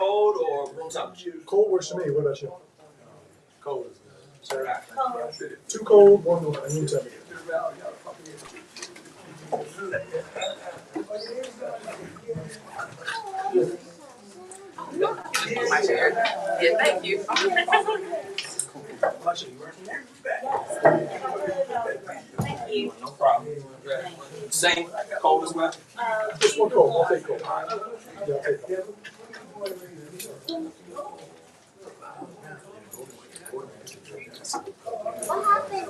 cold or room temperature? Cold works for me. What about you? Cold is good. Too cold, room temperature. My chair. Yeah, thank you. Thank you. No problem. Same cold as well? Just one cold. I'll take cold. Yeah, I'll take cold. What happened,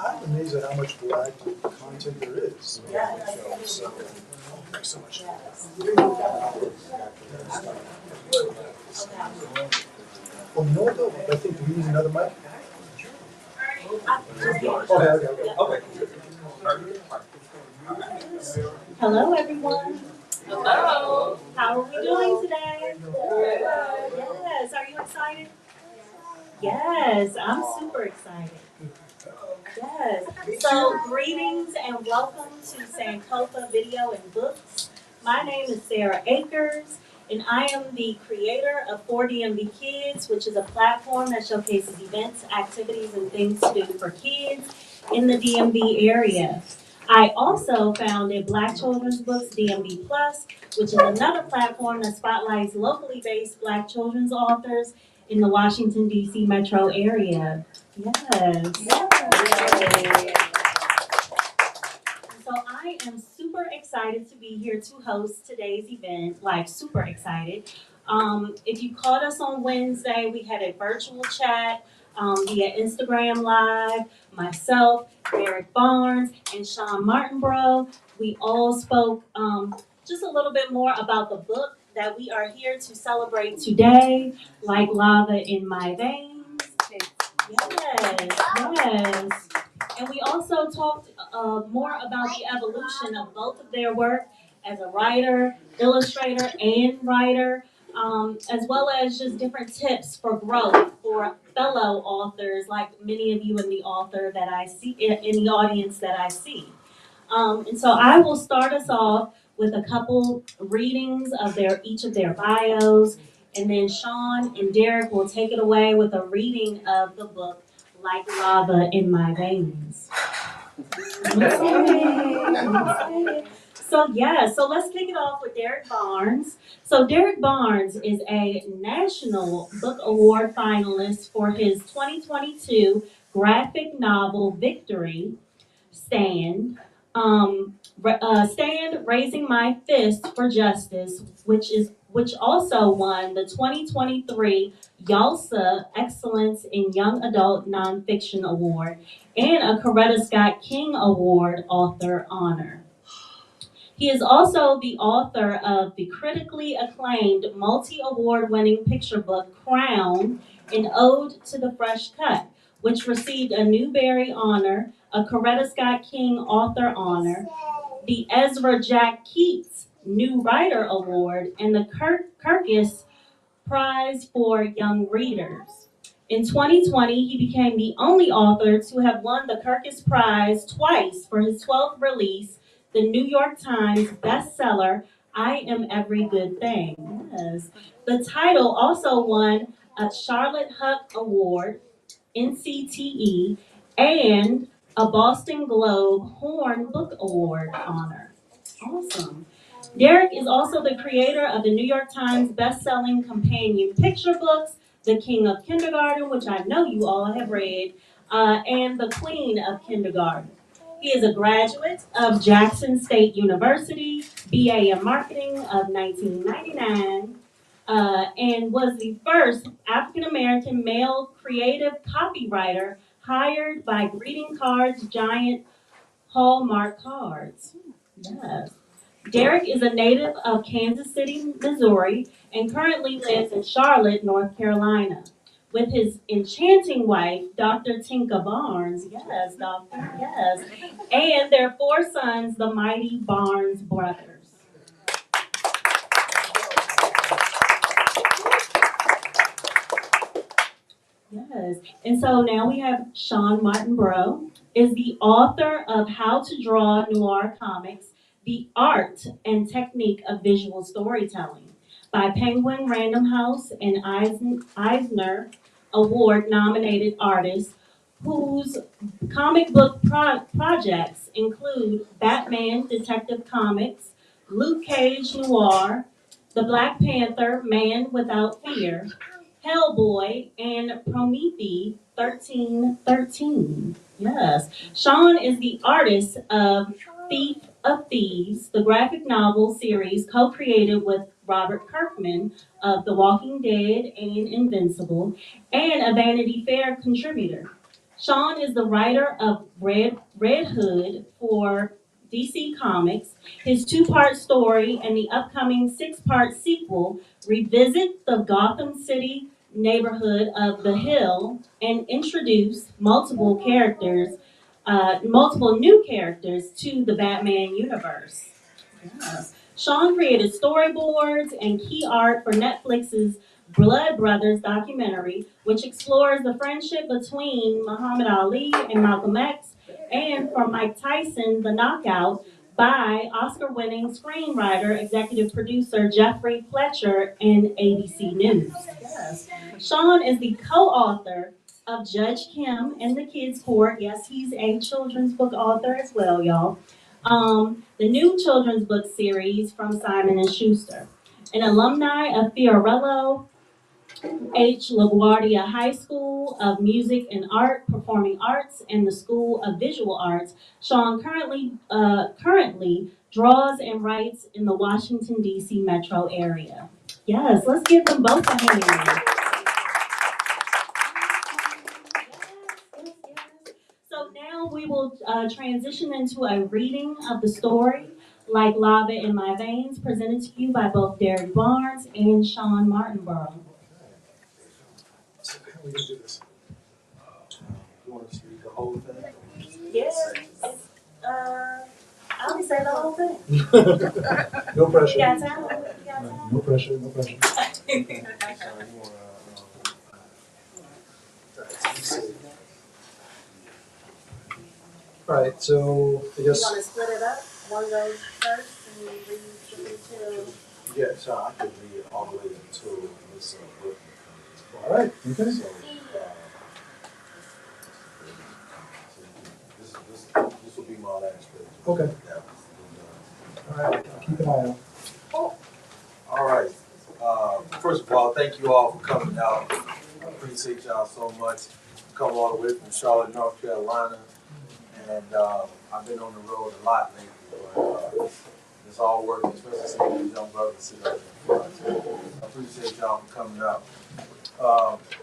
I'm amazed at how much black content there is. So, thanks so much. Well, you know what though? I think we need another mic. Okay. Hello, everyone. Hello. How are we doing today? Yes. Are you excited? Yes, I'm super excited. Yes. So, greetings and welcome to Sankofa Video and Books. My name is Sarah Akers, and I am the creator of 4DMV Kids, which is a platform that showcases events, activities, and things to do for kids in the DMV area. I also founded Black Children's Books DMV Plus, which is another platform that spotlights locally based Black children's authors in the Washington, D.C. metro area. Yes. So I am super excited to be here to host today's event, like super excited. If you caught us on Wednesday, we had a virtual chat via Instagram Live. Myself, Derrick Barnes, and Shawn MartinBraugh, we all spoke just a little bit more about the book that we are here to celebrate today, Like Lava in My Veins. Yes. And we also talked more about the evolution of both of their work as a writer, illustrator, and writer, as well as just different tips for growth for fellow authors, like many of you in the author that I see in the audience that I see. And so I will start us off with a couple readings of each of their bios, and then Shawn and Derrick will take it away with a reading of the book Like Lava in My Veins. I'm excited. So let's kick it off with Derrick Barnes. So Derrick Barnes is a National Book Award finalist for his 2022 graphic novel Victory, Stand, Raising My Fist for Justice, which also won the 2023 YALSA Excellence in Young Adult Nonfiction Award and a Coretta Scott King Award author honor. He is also the author of the critically acclaimed multi-award winning picture book Crown, An Ode to the Fresh Cut, which received a Newbery honor, a Coretta Scott King author honor, the Ezra Jack Keats New Writer Award, and the Kirkus Prize for Young Readers. In 2020, he became the only author to have won the Kirkus Prize twice for his 12th release, the New York Times bestseller, I Am Every Good Thing. Yes. The title also won a Charlotte Huck Award, NCTE, and a Boston Globe Horn Book Award honor. Awesome. Derrick is also the creator of the New York Times best-selling companion picture books, The King of Kindergarten, which I know you all have read, and The Queen of Kindergarten. He is a graduate of Jackson State University, BA in Marketing of 1999, and was the first African-American male creative copywriter hired by greeting cards giant Hallmark Cards. Yes. Derrick is a native of Kansas City, Missouri, and currently lives in Charlotte, North Carolina, with his enchanting wife, Dr. Tinka Barnes, yes, doctor, yes, and their 4 sons, the mighty Barnes brothers. Yes. Yes. And so now we have Shawn MartinBraugh is the author of How to Draw Noir Comics, The Art and Technique of Visual Storytelling by Penguin Random House and Eisner Award nominated artist whose comic book projects include Batman Detective Comics, Luke Cage Noir, The Black Panther Man Without Fear, Hellboy, and Prometheus 1313. Yes. Shawn is the artist of Thief of Thieves, the graphic novel series co-created with Robert Kirkman of The Walking Dead and Invincible, and a Vanity Fair contributor. Shawn is the writer of Red Hood for DC Comics. His two-part story and the upcoming six-part sequel revisit the Gotham City neighborhood of the Hill and introduce multiple new characters to the Batman universe. Yeah. Shawn created storyboards and key art for Netflix's Blood Brothers documentary, which explores the friendship between Muhammad Ali and Malcolm X, and for Mike Tyson, The Knockout, by Oscar-winning screenwriter, executive producer Jeffrey Fletcher and ABC News. Yes. Shawn is the co-author of Judge Kim and the Kids Court. Yes, he's a children's book author as well, y'all. The new children's book series from Simon & Schuster. An alumni of Fiorello H. LaGuardia High School of Music and Art, Performing Arts, and the School of Visual Arts, Shawn currently draws and writes in the Washington, D.C. metro area. Yes, let's give them both a hand. Yes. So now we will transition into a reading of the story, Like Lava in My Veins, presented to you by both Derrick Barnes and Shawn MartinBraugh. So how are we gonna do this? You want to read the whole thing? Yes. I would say the whole thing. No pressure. You got time? You got time? No pressure, no pressure. All right, so I You guess, want to split it up? One goes first and you read two. Yeah, so I could read all the way until this book comes. all right, okay. So, this will be my last page. Okay. Yeah. All right, I'll keep an eye out. All right. First of all, thank you all for coming out. I appreciate y'all so much. Come all the way from Charlotte, North Carolina, and I've been on the road a lot lately, but it's all working, especially seeing these young brothers sit up in front. So I appreciate y'all for coming out.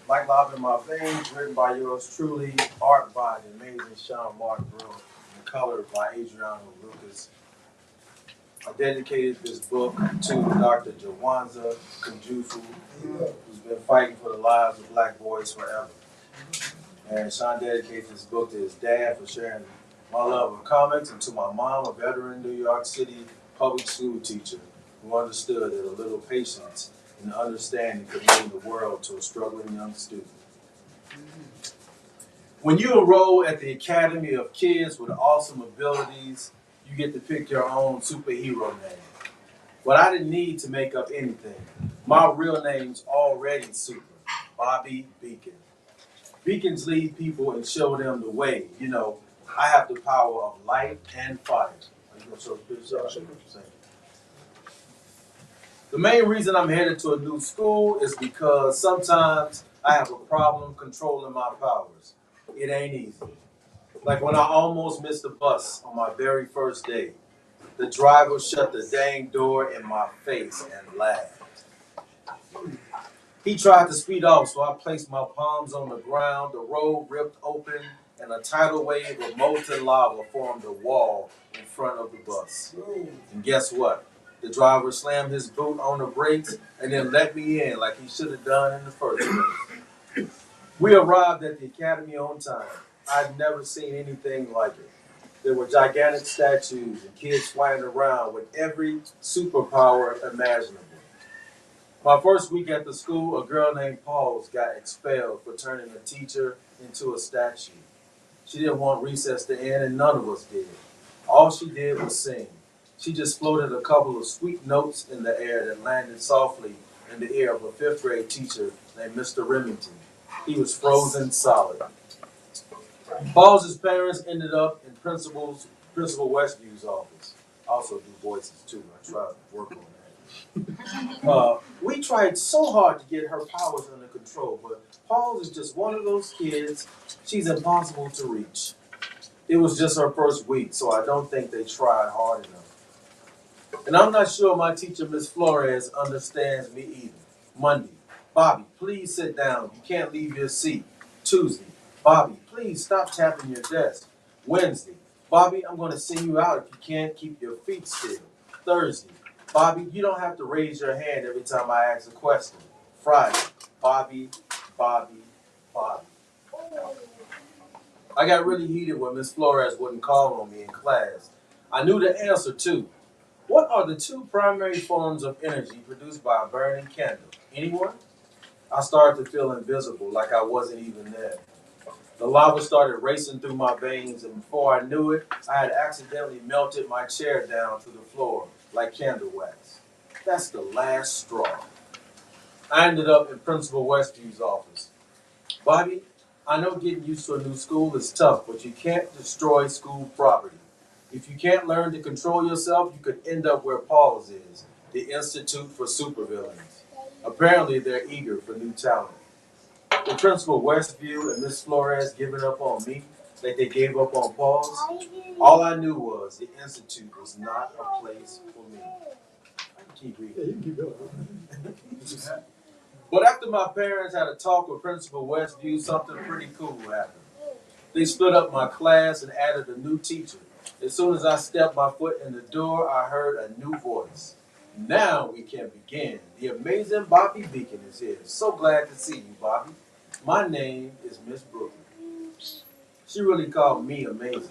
Like Lava in My Veins, written by yours truly, art by the amazing Shawn MartinBraugh, and color by Adriano Lucas. I dedicated this book to Dr. Jawanza Kunjufu, who's been fighting for the lives of black boys forever. And Shawn dedicated this book to his dad for sharing my love of comics, and to my mom, a veteran New York City public school teacher who understood that a little patience and understanding could mean the world to a struggling young student. When you enroll at the Academy of Kids with Awesome Abilities, you get to pick your own superhero name. But I didn't need to make up anything. My real name's already super, Bobby Beacon. Beacons lead people and show them the way. You know, I have the power of light and fire. Are you gonna show the picture? The main reason I'm headed to a new school is because sometimes I have a problem controlling my powers. It ain't easy. Like when I almost missed the bus on my very first day. The driver shut the dang door in my face and laughed. He tried to speed off, so I placed my palms on the ground, the road ripped open, and a tidal wave of molten lava formed a wall in front of the bus. And guess what? The driver slammed his boot on the brakes and then let me in like he should have done in the first place. We arrived at the academy on time. I'd never seen anything like it. There were gigantic statues and kids flying around with every superpower imaginable. My first week at the school, a girl named Pauls got expelled for turning a teacher into a statue. She didn't want recess to end, and none of us did. All she did was sing. She just floated a couple of sweet notes in the air that landed softly in the ear of a fifth grade teacher named Mr. Remington. He was frozen solid. Paul's parents ended up in Principal Westview's office. I also do voices too. I try to work on that. We tried so hard to get her powers under control, but Paul's is just one of those kids. She's impossible to reach. It was just her first week, so I don't think they tried hard enough. And I'm not sure my teacher, Miss Flores, understands me either. Monday, Bobby, please sit down. You can't leave your seat. Tuesday, Bobby, please stop tapping your desk. Wednesday, Bobby, I'm going to send you out if you can't keep your feet still. Thursday, Bobby, you don't have to raise your hand every time I ask a question. Friday, Bobby, Bobby, Bobby. I got really heated when Miss Flores wouldn't call on me in class. I knew the answer too. What are the two primary forms of energy produced by a burning candle? Anyone? I started to feel invisible, like I wasn't even there. The lava started racing through my veins, and before I knew it, I had accidentally melted my chair down to the floor like candle wax. That's the last straw. I ended up in Principal Westview's office. Bobby, I know getting used to a new school is tough, but you can't destroy school property. If you can't learn to control yourself, you could end up where Paul's is, the Institute for Supervillains. Apparently, they're eager for new talent. The Principal Westview and Miss Flores giving up on me like they gave up on Paul's, all I knew was the Institute was not a place for me. I can keep reading. Yeah, you can keep going. But after my parents had a talk with Principal Westview, something pretty cool happened. They split up my class and added a new teacher. As soon as I stepped my foot in the door, I heard a new voice. Now we can begin. The amazing Bobby Beacon is here. So glad to see you, Bobby. My name is Miss Brooklyn. She really called me amazing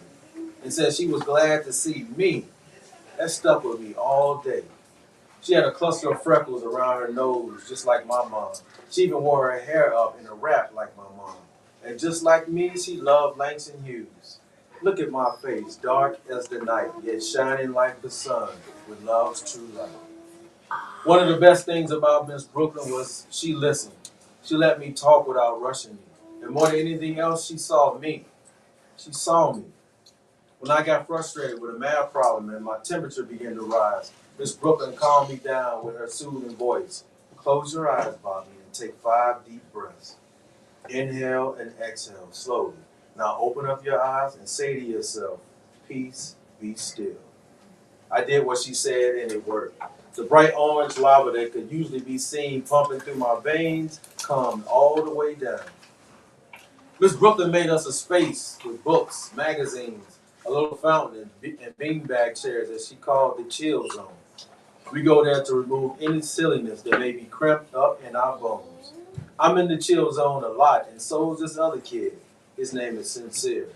and said she was glad to see me. That stuck with me all day. She had a cluster of freckles around her nose, just like my mom. She even wore her hair up in a wrap like my mom. And just like me, she loved Langston Hughes. Look at my face, dark as the night, yet shining like the sun with love's true light. One of the best things about Miss Brooklyn was she listened. She let me talk without rushing me. And more than anything else, she saw me. She saw me. When I got frustrated with a math problem and my temperature began to rise, Miss Brooklyn calmed me down with her soothing voice. Close your eyes, Bobby, and take 5 deep breaths. Inhale and exhale slowly. Now open up your eyes and say to yourself, peace, be still. I did what she said and it worked. The bright orange lava that could usually be seen pumping through my veins calmed all the way down. Miss Brooklyn made us a space with books, magazines, a little fountain, and beanbag chairs that she called the chill zone. We go there to remove any silliness that may be cramped up in our bones. I'm in the chill zone a lot, and so is this other kid. His name is Sincere.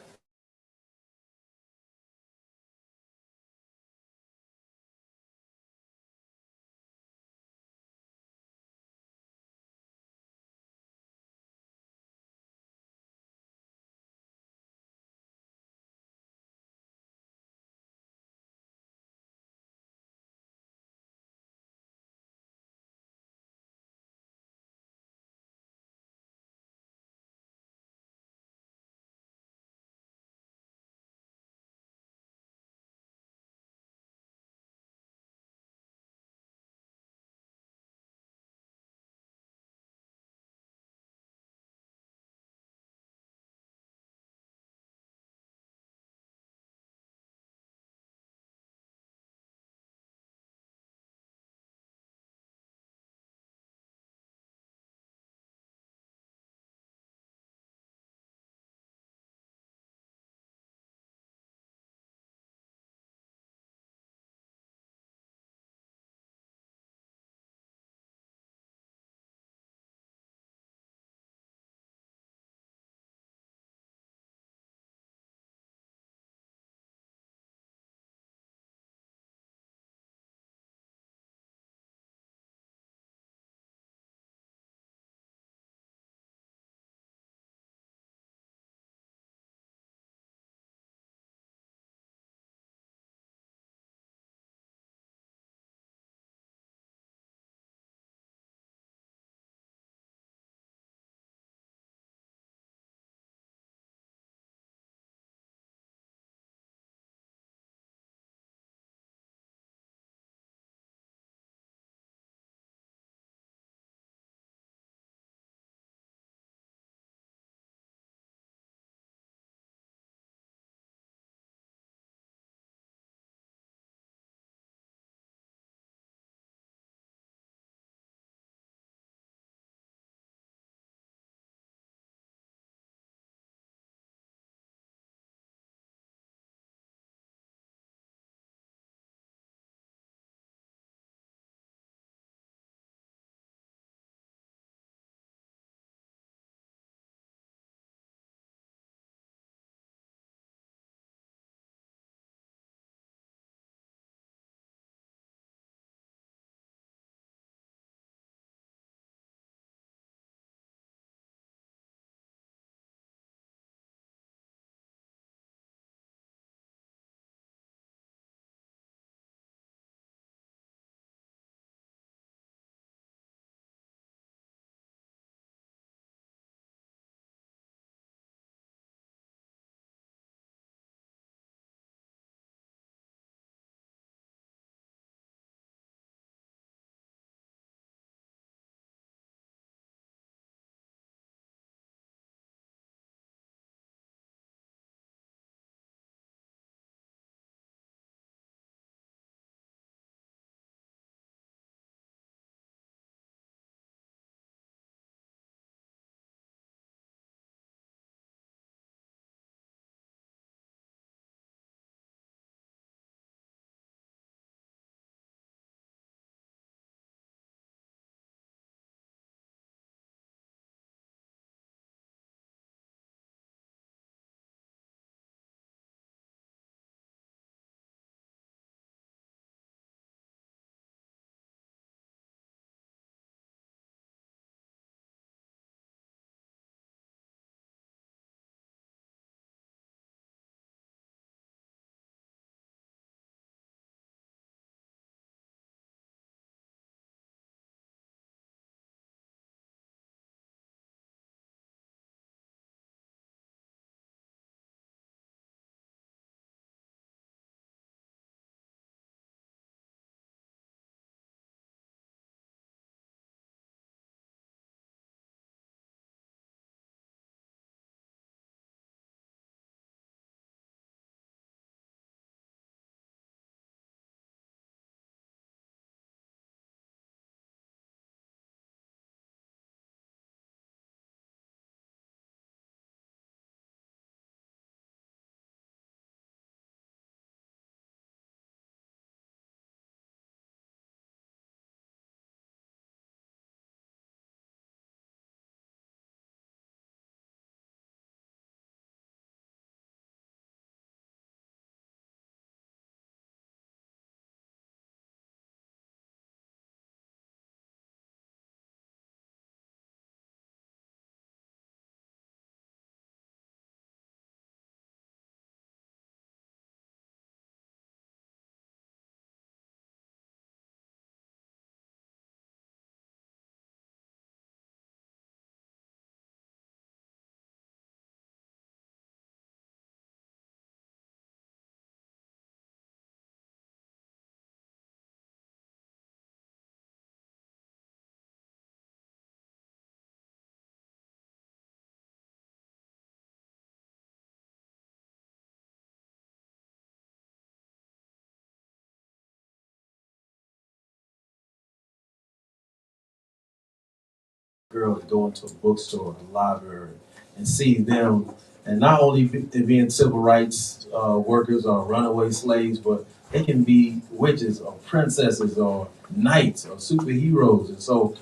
girls go into a bookstore, a library, and see them, and not only being civil rights workers or runaway slaves, but they can be witches or princesses or knights or superheroes. And so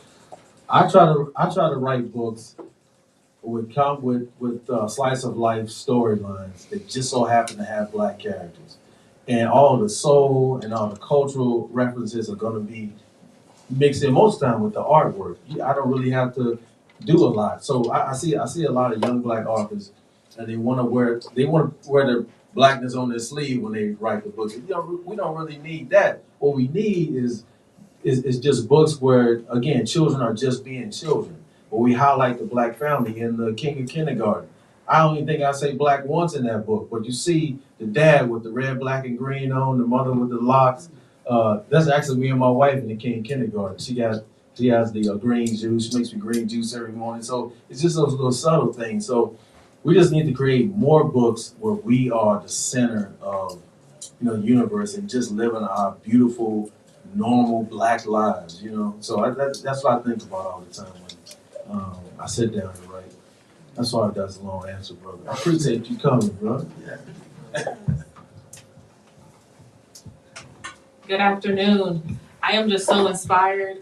I try to write books with slice of life storylines that just so happen to have black characters, and all the soul and all the cultural references are going to be mixed in most time with the artwork. I don't really have to do a lot. So I see a lot of young black authors, and they want to wear their blackness on their sleeve when they write the books. We don't really need that. What we need is just books where, again, children are just being children. Where we highlight the black family in the King of Kindergarten. I don't even think I say black once in that book, but you see the dad with the red, black, and green on, the mother with the locks. That's actually me and my wife in the King of Kindergarten. She has the green juice. She makes me green juice every morning. So it's just those little subtle things. So we just need to create more books where we are the center of the universe and just living our beautiful, normal black lives. So that's what I think about all the time when I sit down and write. That's why that's a long answer, brother. I appreciate you coming, brother. Good afternoon. I am just so inspired.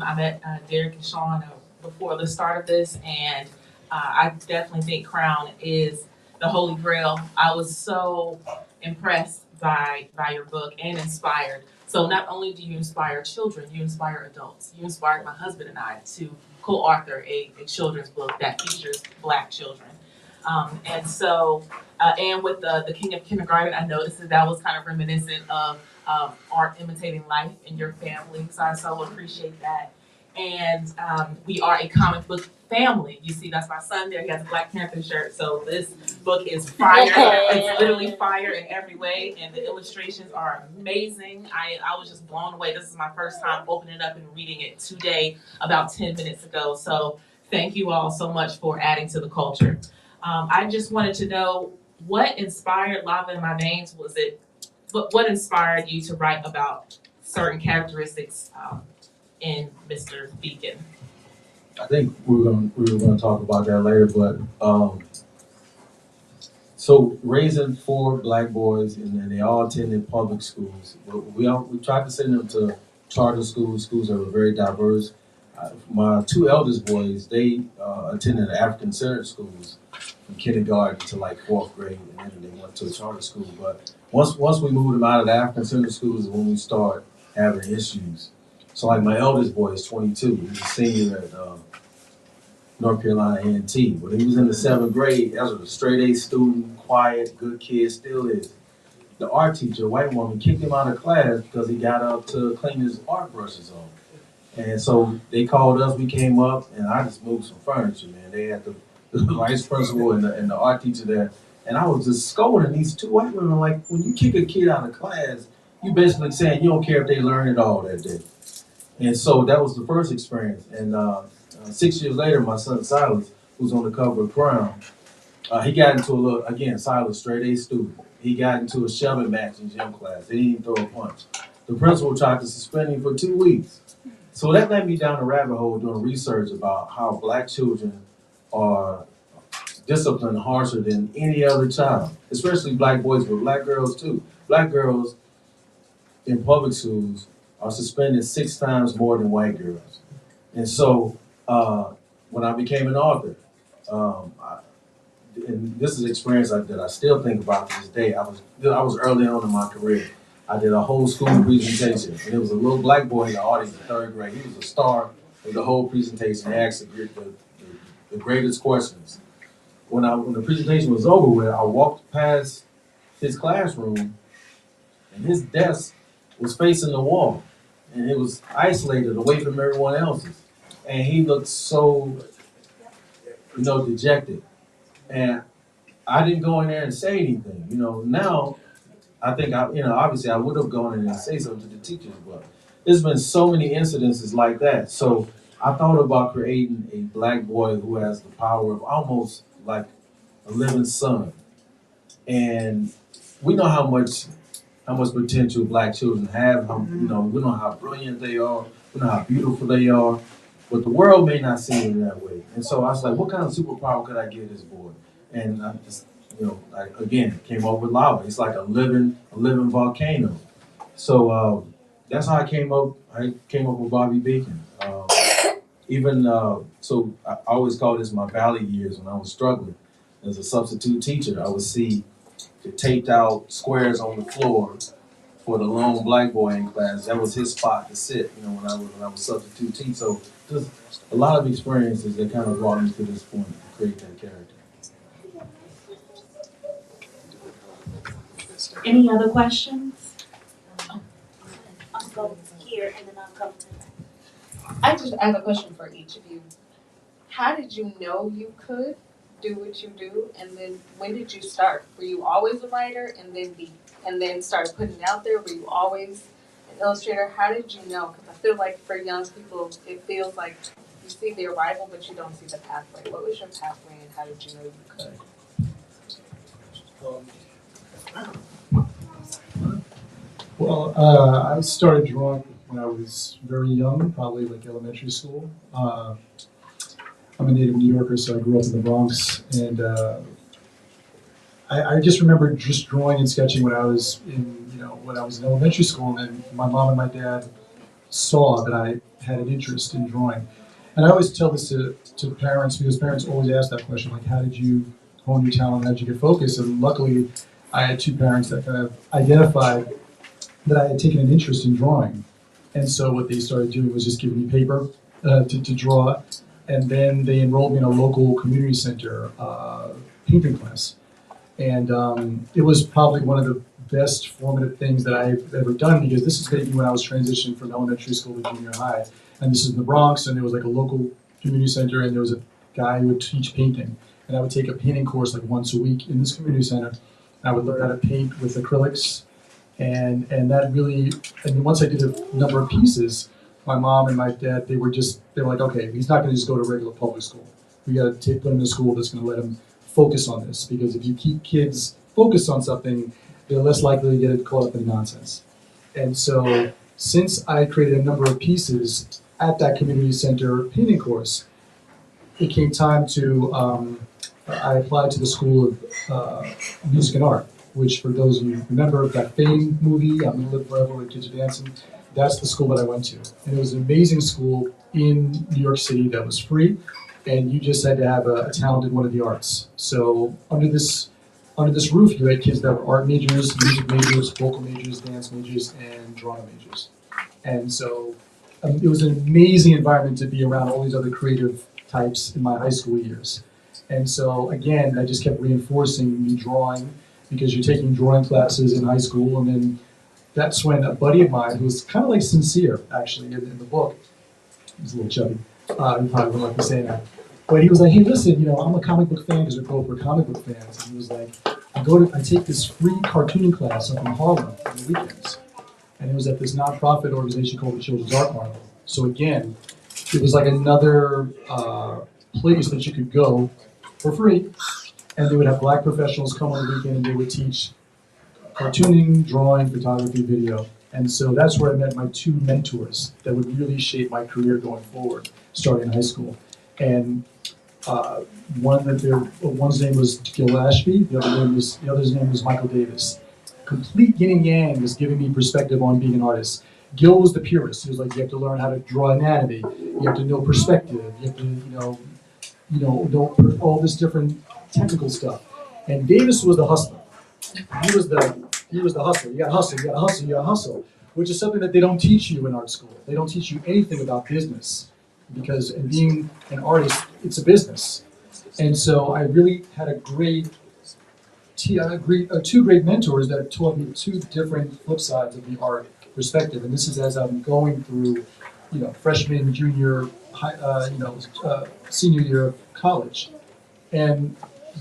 I met Derrick and Shawn before the start of this, and I definitely think Crown is the holy grail. I was so impressed by your book and inspired. So not only do you inspire children, you inspire adults. You inspired my husband and I to co-author a children's book that features black children. And with the King of Kindergarten, I noticed that was kind of reminiscent of art imitating life in your family. So I so appreciate that. And we are a comic book family. You see, that's my son there. He has a Black Panther shirt. So this book is fire. It's literally fire in every way. And the illustrations are amazing. I was just blown away. This is my first time opening it up and reading it today, about 10 minutes ago. So thank you all so much for adding to the culture. I just wanted to know what inspired Lava in My Veins. What inspired you to write about certain characteristics in Mr. Beacon? I think we were gonna talk about that later, but so raising 4 black boys and they all attended public schools. We tried to send them to charter schools that were very diverse. My 2 eldest boys, they attended African centered schools from kindergarten to like 4th grade, and then they went to a charter school. But once we moved them out of the African centered schools is when we start having issues. So like my eldest boy is 22. He's a senior at North Carolina A&T. When he was in the 7th grade, as a straight A student, quiet, good kid, still is. The art teacher, a white woman, kicked him out of class because he got up to clean his art brushes off. And so they called us, we came up, and I just moved some furniture, man. They had the vice principal and the art teacher there. And I was just scolding these 2 white women, like, when you kick a kid out of class, you basically saying you don't care if they learn it all that day. And so that was the first experience. And 6 years later, my son Silas, who's on the cover of Crown, he got into Silas, straight A student. He got into a shoving match in gym class. He didn't throw a punch. The principal tried to suspend him for 2 weeks. So that led me down a rabbit hole doing research about how black children are disciplined harsher than any other child, especially black boys, but black girls too. Black girls in public schools are suspended 6 times more than white girls. And so when I became an author, and this is an experience that I still think about to this day. I was early on in my career. I did a whole school presentation, and there was a little black boy in the audience in 3rd grade. He was a star of the whole presentation. He asked the greatest questions. When the presentation was over with, I walked past his classroom, and his desk was facing the wall, and it was isolated away from everyone else's. And he looked so, dejected. And I didn't go in there and say anything. Now I think obviously I would have gone in and say something to the teachers, but there's been so many incidences like that. So I thought about creating a black boy who has the power of almost like a living sun. And we know how much potential black children have. We know how brilliant they are. We know how beautiful they are. but the world may not see him that way. And so I was like, what kind of superpower could I give this boy? And I just, again, came up with lava. It's like a living volcano. So that's how I came up. I came up with Bobby Beacon. So I always call this my valley years when I was struggling as a substitute teacher. I would see the taped out squares on the floor for the lone black boy in class. That was his spot to sit, when I was substitute teaching. So just a lot of experiences that kind of brought me to this point to create that character. Any other questions? I'll go here and then I'll come to I have a question for each of you. How did you know you could do what you do, and then when did you start? Were you always a writer and then started putting it out there? Were you always an illustrator? How did you know? Because I feel like for young people, it feels like you see the arrival, but you don't see the pathway. What was your pathway, and how did you know you could? I started drawing when I was very young, probably like elementary school. I'm a native New Yorker, so I grew up in the Bronx, and I just remember just drawing and sketching when I was in elementary school, and then my mom and my dad saw that I had an interest in drawing. And I always tell this to parents, because parents always ask that question, like, how did you hone your talent, how did you get focused? And luckily, I had two parents that kind of identified that I had taken an interest in drawing. And so what they started doing was just giving me paper to draw. And then they enrolled me in a local community center painting class. And it was probably one of the best formative things that I've ever done, because this is maybe when I was transitioning from elementary school to junior high. And this is in the Bronx, and there was like a local community center, and there was a guy who would teach painting. And I would take a painting course like once a week in this community center. I would learn how to paint with acrylics. And that really, and once I did a number of pieces, my mom and my dad, they were like, okay, he's not going to just go to regular public school. We got to put him in a school that's going to let him focus on this, because if you keep kids focused on something, they're less likely to get caught up in nonsense. And so, since I created a number of pieces at that community center painting course, it came time to, I applied to the School of Music and Art, which, for those of you who remember that Fame movie, I'm Gonna Live Forever, where kids are dancing, that's the school that I went to. And it was an amazing school in New York City that was free, and you just had to have a talent in one of the arts. So under this roof, you had kids that were art majors, music majors, vocal majors, dance majors, and drama majors. And so it was an amazing environment to be around all these other creative types in my high school years. And so again, I just kept reinforcing me drawing, because you're taking drawing classes in high school, and then that's when a buddy of mine, who was kind of like sincere, actually, in the book, he's a little chubby, he probably wouldn't like me saying that, but he was like, hey, listen, I'm a comic book fan, because we both were comic book fans, and he was like, I take this free cartooning class up in Harlem on the weekends, and it was at this nonprofit organization called the Children's Art Marvel. So again, it was like another place that you could go for free, and they would have black professionals come on the weekend, and they would teach cartooning, drawing, photography, video. And so that's where I met my two mentors that would really shape my career going forward, starting in high school. And one's name was Gil Ashby, the other's name was Michael Davis. Complete yin and yang was giving me perspective on being an artist. Gil was the purist. He was like, you have to learn how to draw anatomy, you have to know perspective, you have to, know all this different technical stuff. And Davis was the hustler. He was the hustler. You gotta hustle, you gotta hustle, you gotta hustle, which is something that they don't teach you in art school. They don't teach you anything about business, because in being an artist, it's a business. And so I really had two great mentors that taught me two different flip sides of the art perspective. And this is as I'm going through, freshman, junior, senior year of college. And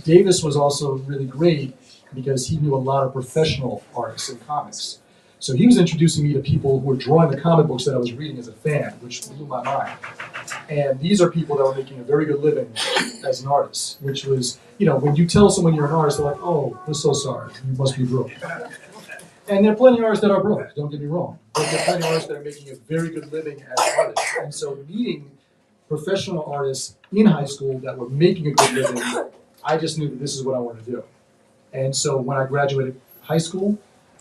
Davis was also really great because he knew a lot of professional artists in comics. So he was introducing me to people who were drawing the comic books that I was reading as a fan, which blew my mind. And these are people that were making a very good living as an artist, which was, when you tell someone you're an artist, they're like, oh, we're so sorry, you must be broke. And there are plenty of artists that are broke, don't get me wrong, but there are plenty of artists that are making a very good living as artists. And so meeting professional artists in high school that were making a good living. I just knew that this is what I wanted to do. And so when I graduated high school,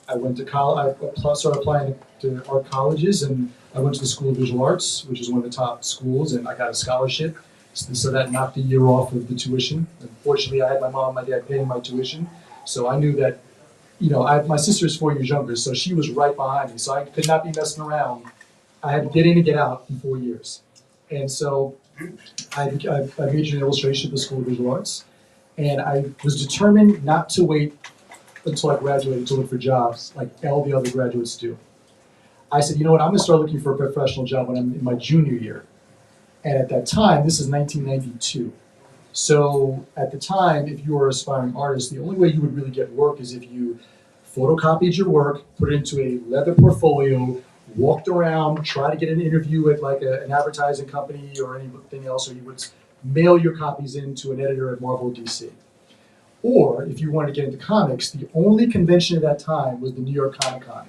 I went to college. I started applying to art colleges, and I went to the School of Visual Arts, which is one of the top schools, and I got a scholarship. So that knocked a year off of the tuition. Unfortunately, I had my mom and my dad paying my tuition, so I knew that, my sister is 4 years younger, so she was right behind me. So I could not be messing around. I had to get in and get out in 4 years. And so I majored in illustration at the School of Visual Arts, and I was determined not to wait until I graduated to look for jobs like all the other graduates do. I said, you know what, I'm gonna start looking for a professional job when I'm in my junior year. And at that time, this is 1992. So at the time, if you were an aspiring artist, the only way you would really get work is if you photocopied your work, put it into a leather portfolio, walked around, try to get an interview at like an advertising company or anything else, or you would mail your copies in to an editor at Marvel DC. Or if you wanted to get into comics, the only convention at that time was the New York Comic Con.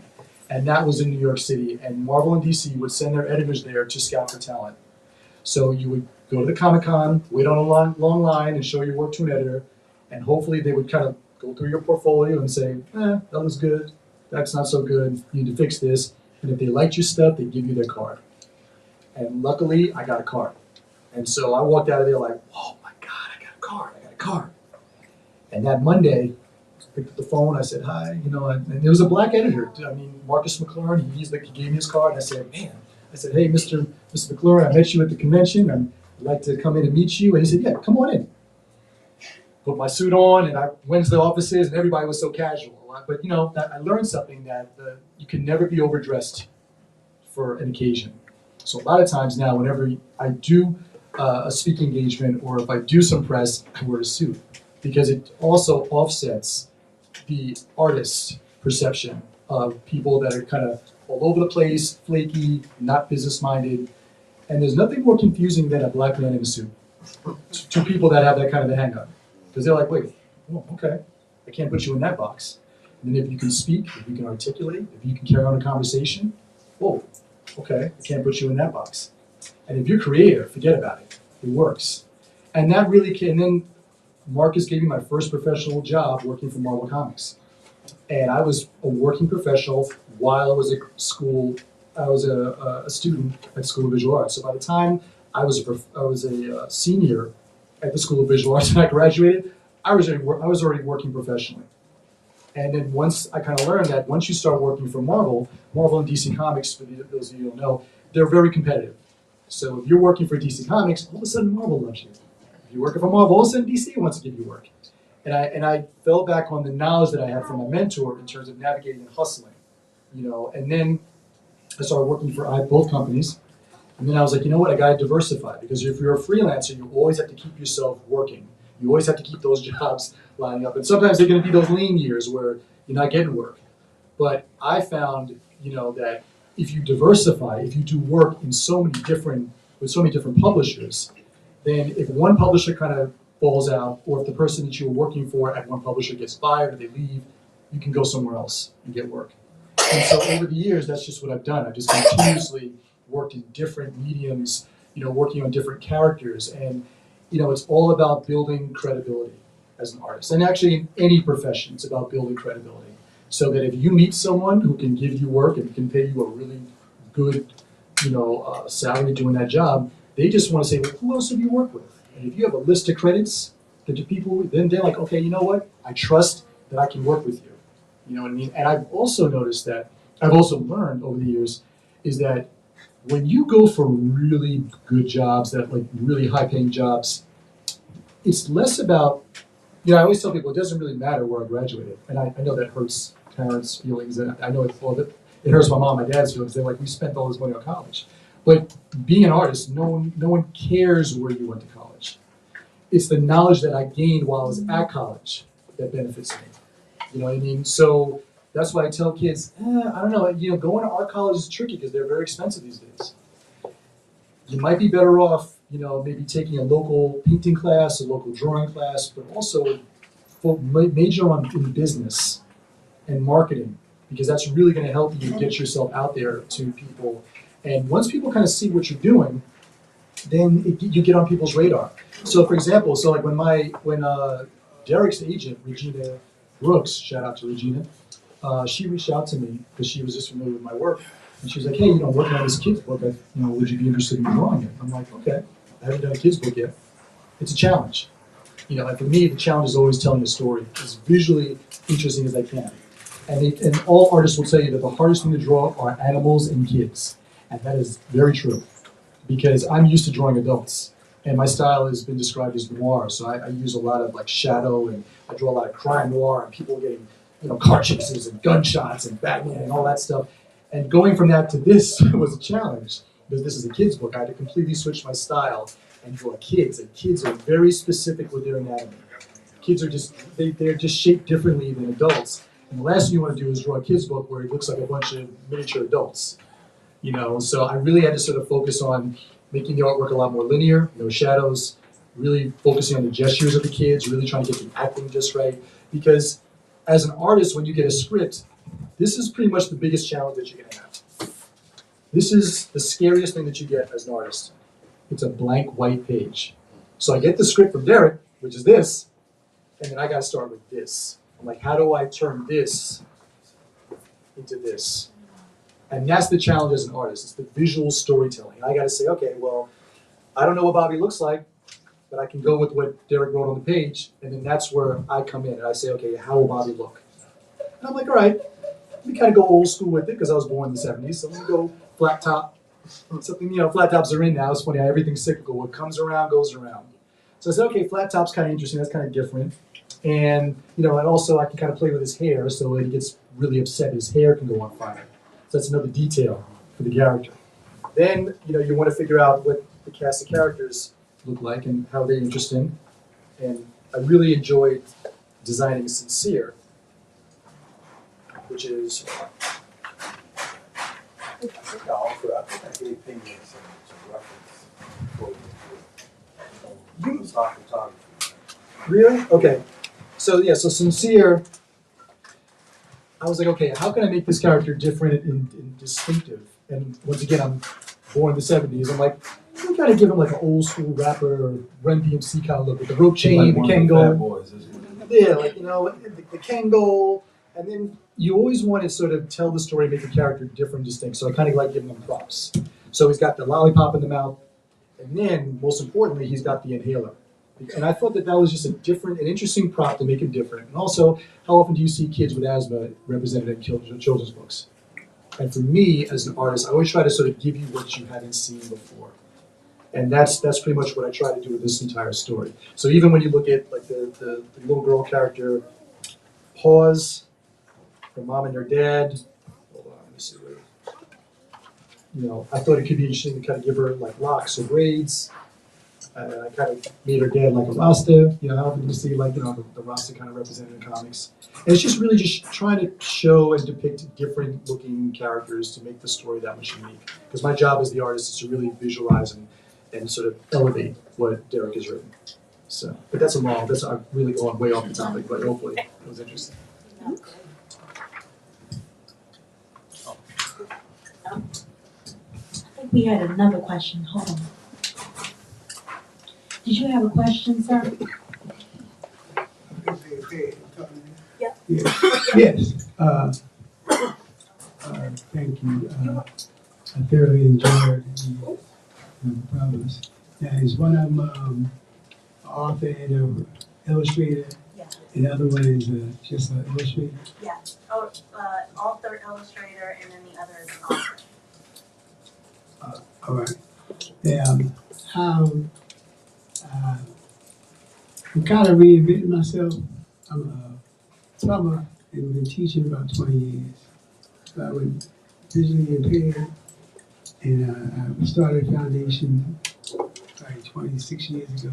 And that was in New York City. And Marvel and DC would send their editors there to scout for talent. So you would go to the Comic Con, wait on a long line and show your work to an editor. And hopefully they would kind of go through your portfolio and say, that looks good, that's not so good, you need to fix this. And if they liked your stuff, they'd give you their card. And luckily, I got a card. And so I walked out of there like, oh my God, I got a card. And that Monday, I picked up the phone, I said, hi, and there was a black editor. Marcus McLaurin, he gave me his card, and I said, hey, Mr. McLaurin, I met you at the convention, I'd like to come in and meet you. And he said, yeah, come on in. Put my suit on, and I went to the offices, and everybody was so casual. But I learned something that you can never be overdressed for an occasion. So a lot of times now, whenever I do a speaking engagement, or if I do some press, I wear a suit. Because it also offsets the artist's perception of people that are kind of all over the place, flaky, not business-minded. And there's nothing more confusing than a black man in a suit to people that have that kind of a hang-up. Because they're like, wait, okay, I can't put you in that box. And then if you can speak, if you can articulate, if you can carry on a conversation, okay, I can't put you in that box. And if you're creative, forget about it. It works. And that really can, and then Marcus gave me my first professional job working for Marvel Comics. And I was a working professional while I was at school. I was a student at School of Visual Arts. So by the time I was a senior at the School of Visual Arts and I graduated, I was already working professionally. And then once I kind of learned that once you start working for Marvel and DC Comics, for those of you who don't know, they're very competitive. So if you're working for DC Comics, all of a sudden Marvel loves you. If you're working for Marvel, all of a sudden DC wants to give you work. And I fell back on the knowledge that I had from my mentor in terms of navigating and hustling, And then I started working for both companies. And then I was like, you know what, I got to diversify. Because if you're a freelancer, you always have to keep yourself working. You always have to keep those jobs lining up. And sometimes they're going to be those lean years where you're not getting work. But I found, that if you diversify, if you do work with so many different publishers, then if one publisher kind of falls out, or if the person that you were working for at one publisher gets fired or they leave, you can go somewhere else and get work. And so over the years, that's just what I've done. I've just continuously worked in different mediums, working on different characters. And, it's all about building credibility as an artist. And actually in any profession, it's about building credibility. So that if you meet someone who can give you work and can pay you a really good, salary doing that job, they just want to say, well, who else have you worked with? And if you have a list of credits that the people, then they're like, okay, you know what? I trust that I can work with you. You know what I mean? And I've also noticed that, I've also learned over the years, is that when you go for really good jobs, that like really high paying jobs, it's less about, I always tell people it doesn't really matter where I graduated. And I know that hurts parents' feelings, and I know it hurts my mom and my dad's feelings. They're like, we spent all this money on college. But being an artist, no one cares where you went to college. It's the knowledge that I gained while I was at college that benefits me. You know what I mean? So that's why I tell kids, I don't know, going to art college is tricky because they're very expensive these days. You might be better off, maybe taking a local painting class, a local drawing class, but also major in business and marketing, because that's really going to help you get yourself out there to people. And once people kind of see what you're doing, then you get on people's radar. So for example, so like when Derrick's agent, Regina Brooks, shout out to Regina, she reached out to me because she was just familiar with my work. And she was like, hey, I'm working on this kid's book. Would you be interested in drawing it? I'm like, okay, I haven't done a kid's book yet. It's a challenge. And for me, the challenge is always telling a story as visually interesting as I can. And all artists will tell you that the hardest thing to draw are animals and kids. And that is very true. Because I'm used to drawing adults. And my style has been described as noir. So I use a lot of like shadow, and I draw a lot of crime noir and people getting, car chases and gunshots and Batman and all that stuff. And going from that to this was a challenge, because this is a kid's book. I had to completely switch my style and draw kids. And kids are very specific with their anatomy. Kids are they're just shaped differently than adults. And the last thing you want to do is draw a kid's book where it looks like a bunch of miniature adults. So I really had to sort of focus on making the artwork a lot more linear, no shadows, really focusing on the gestures of the kids, really trying to get the acting just right. Because as an artist, when you get a script, this is pretty much the biggest challenge that you're gonna have. This is the scariest thing that you get as an artist. It's a blank white page. So I get the script from Derrick, which is this, and then I gotta start with this. I'm like, how do I turn this into this? And that's the challenge as an artist. It's the visual storytelling. I gotta say, okay, well, I don't know what Bobby looks like, but I can go with what Derrick wrote on the page, and then that's where I come in and I say, okay, how will Bobby look? And I'm like, all right, let me kind of go old school with it because I was born in the 70s, so let me go flat top. Something, flat tops are in now. It's funny how everything's cyclical. What comes around goes around. So I said, okay, flat top's kind of interesting. That's kind of different. And, and also I can kind of play with his hair, so when he gets really upset, his hair can go on fire. So that's another detail for the character. Then, you want to figure out what the cast of characters look like and how they're interesting. And I really enjoyed designing Sincere, which is... I think I gave Penguin some reference for stock photography. Really? Okay. So Sincere, I was like, okay, how can I make this character different and distinctive? And once again, I'm born in the 70s. I'm like, I'm trying to give him like an old school rapper or Run DMC kind of look with the rope chain, the Kangol. Yeah, like, the Kangol. And then you always want to sort of tell the story, make the character different, distinct. So I kind of like giving him props. So he's got the lollipop in the mouth. And then, most importantly, he's got the inhaler. And I thought that was just an interesting prop to make him different. And also, how often do you see kids with asthma represented in children's books? And for me, as an artist, I always try to sort of give you what you haven't seen before. And that's pretty much what I try to do with this entire story. So even when you look at like the little girl character, Pause, her mom and her dad, hold on, let me see where. I thought it could be interesting to kind of give her like locks or braids. I kind of made her dad like a Rasta. How often do you see like, the Rasta kind of represented in comics? And it's just really just trying to show and depict different looking characters to make the story that much unique. Because my job as the artist is to really visualize and sort of elevate what Derrick has written. So, but I'm really going way off the topic, but hopefully it was interesting. I think we had another question. Hold on. Did you have a question, sir? Yeah. Yes. Thank you. I thoroughly enjoyed the problems. Now, is one of them author and an illustrator? Yeah. And the other one is just an illustrator? Yeah. Oh, author, illustrator, and then the other is an author. All right. How I'm kind of reinventing myself. I'm a plumber and been teaching about 20 years. So I was visually impaired, and I started a foundation like 26 years ago.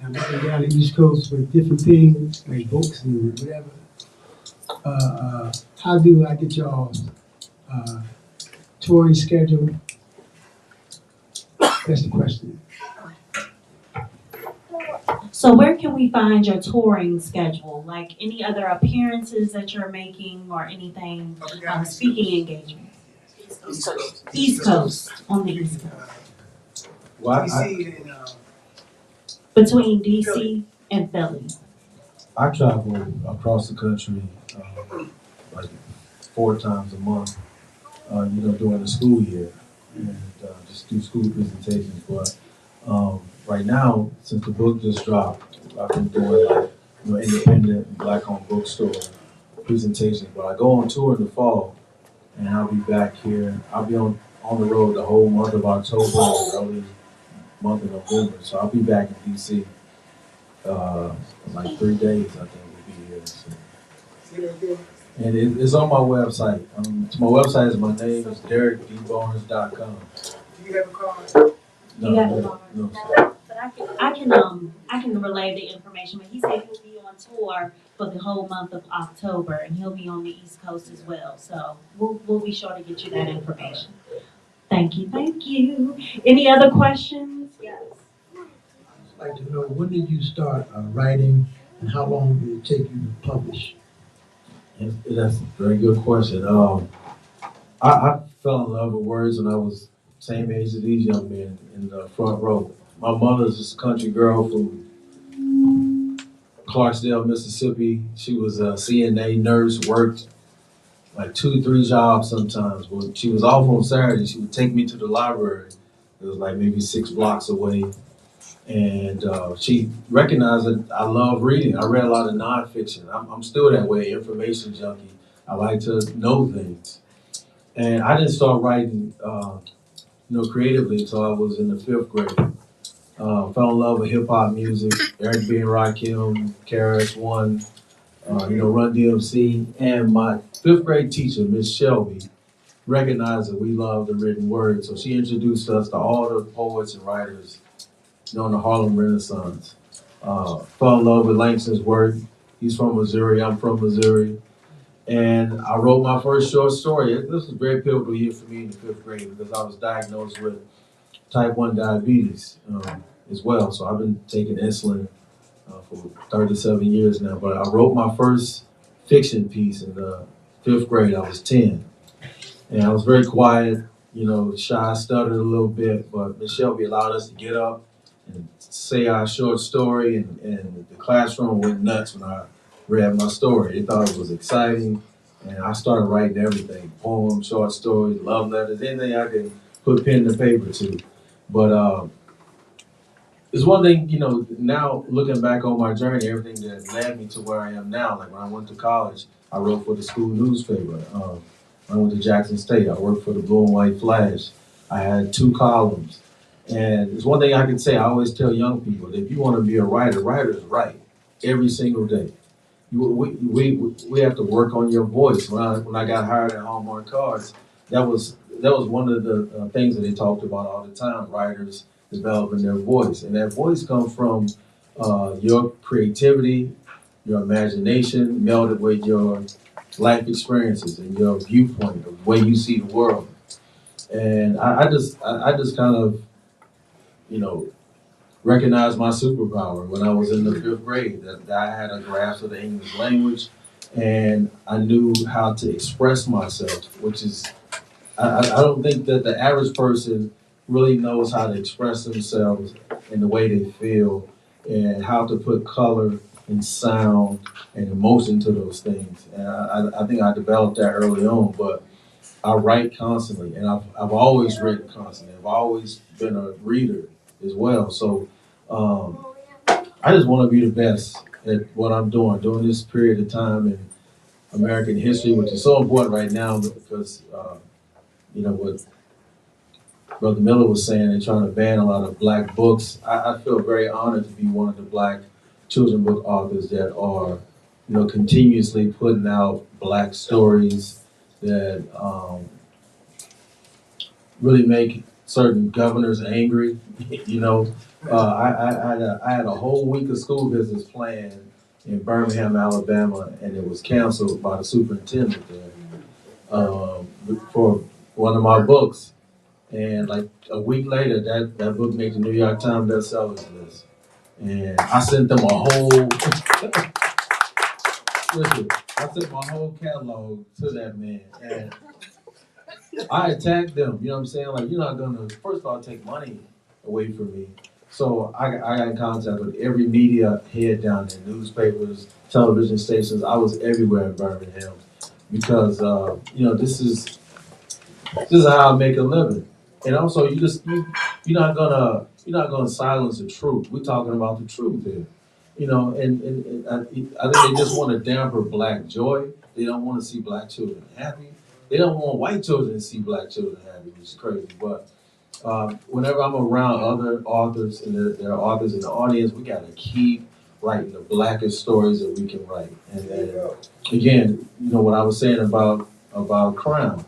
And I'm up and down the East Coast with different things like books and whatever. How do I get y'all touring schedule? That's the question. So where can we find your touring schedule? Like any other appearances that you're making or anything, speaking engagements? East Coast, on the East Coast. Well, DC and Between DC and Philly. I travel across the country like 4 times a month, during the school year, and just do school presentations. But right now, since the book just dropped, I've been doing like independent and black-owned bookstore presentations. But I go on tour in the fall, and I'll be back here. I'll be on the road the whole month of October and early month of November. So I'll be back in DC. In like 3 days, I think we'll be here. So. And it's on my website. My website is my name is DerrickDBarnes.com. Do you have a card? You have a card? No, sir. But I can relay the information, but he said he'll be on tour for the whole month of October, and he'll be on the East Coast as well. So we'll be sure to get you that information. Thank you. Any other questions? Yes. I'd like to know, when did you start writing, and how long did it take you to publish? That's a very good question. I fell in love with words when I was same age as these young men in the front row. My mother's just a country girl from Clarksdale, Mississippi. She was a CNA nurse, worked like 2-3 jobs sometimes. When she was off on Saturday, she would take me to the library. It was like maybe 6 blocks away. And she recognized that I love reading. I read a lot of nonfiction. I'm still that way, information junkie. I like to know things. And I didn't start writing, creatively until I was in the 5th grade. Fell in love with hip hop music, Eric B. and Rakim, KRS-One, Run DMC. And my 5th grade teacher, Miss Shelby, recognized that we loved the written word. So she introduced us to all the poets and writers during the Harlem Renaissance. Fell in love with Langston's work. He's from Missouri, I'm from Missouri. And I wrote my first short story. This was a very pivotal year for me in the 5th grade because I was diagnosed with type 1 diabetes as well. So I've been taking insulin for 37 years now. But I wrote my first fiction piece in the 5th grade. I was 10. And I was very quiet, shy, stuttered a little bit. But Miss Shelby allowed us to get up and say our short story, and the classroom went nuts when I read my story. They thought it was exciting, and I started writing everything: poems, short stories, love letters, anything I could put pen to paper to. But it's one thing, now looking back on my journey, everything that led me to where I am now. Like when I went to college, I wrote for the school newspaper. When I went to Jackson State, I worked for the Blue and White Flash. I had 2 columns. And it's one thing I can say, I always tell young people that if you want to be a writer, writers write every single day. We have to work on your voice. When I got hired at Hallmark Cards, that was one of the things that they talked about all the time, writers developing their voice. And that voice comes from your creativity, your imagination, melded with your life experiences and your viewpoint, the way you see the world. And I just kind of, recognized my superpower when I was in the 5th grade, that I had a grasp of the English language and I knew how to express myself, which is, I don't think that the average person really knows how to express themselves in the way they feel and how to put color and sound and emotion to those things. And I think I developed that early on, but I write constantly, and I've always written constantly. I've always been a reader as well. So I just want to be the best at what I'm doing during this period of time in American history, which is so important right now because, what Brother Miller was saying, they're trying to ban a lot of Black books. I feel very honored to be one of the Black children book authors that are, continuously putting out Black stories that really make certain governors angry. I had a whole week of school visits planned in Birmingham, Alabama, and it was canceled by the superintendent there for one of my books. And like a week later, that book made the New York Times bestsellers list. And I sent them a whole, listen, I sent my whole catalog to that man. And I attacked them, you know what I'm saying? Like, you're not gonna, first of all, take money away from me. So I got in contact with every media head down there, newspapers, television stations. I was everywhere in Birmingham because this is how I make a living. And also, you're not gonna silence the truth. We're talking about the truth here, and I think they just want to damper black joy. They don't want to see black children happy. They don't want white children to see black children happy, which is crazy. But whenever I'm around other authors and there are authors in the audience, we gotta keep writing the blackest stories that we can write. And again, what I was saying about Crown.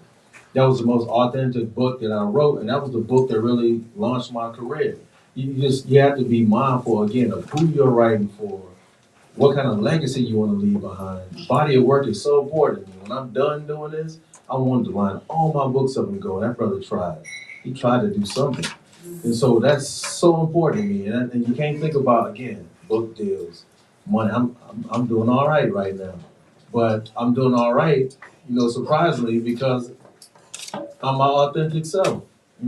That was the most authentic book that I wrote, and that was the book that really launched my career. You have to be mindful again of who you're writing for, what kind of legacy you want to leave behind. Body of work is so important. When I'm done doing this, I wanted to line all my books up and go. That brother tried. He tried to do something, and so that's so important to me. And you can't think about again book deals, money. I'm doing all right now, but I'm doing all right, surprisingly because I'm my authentic self. I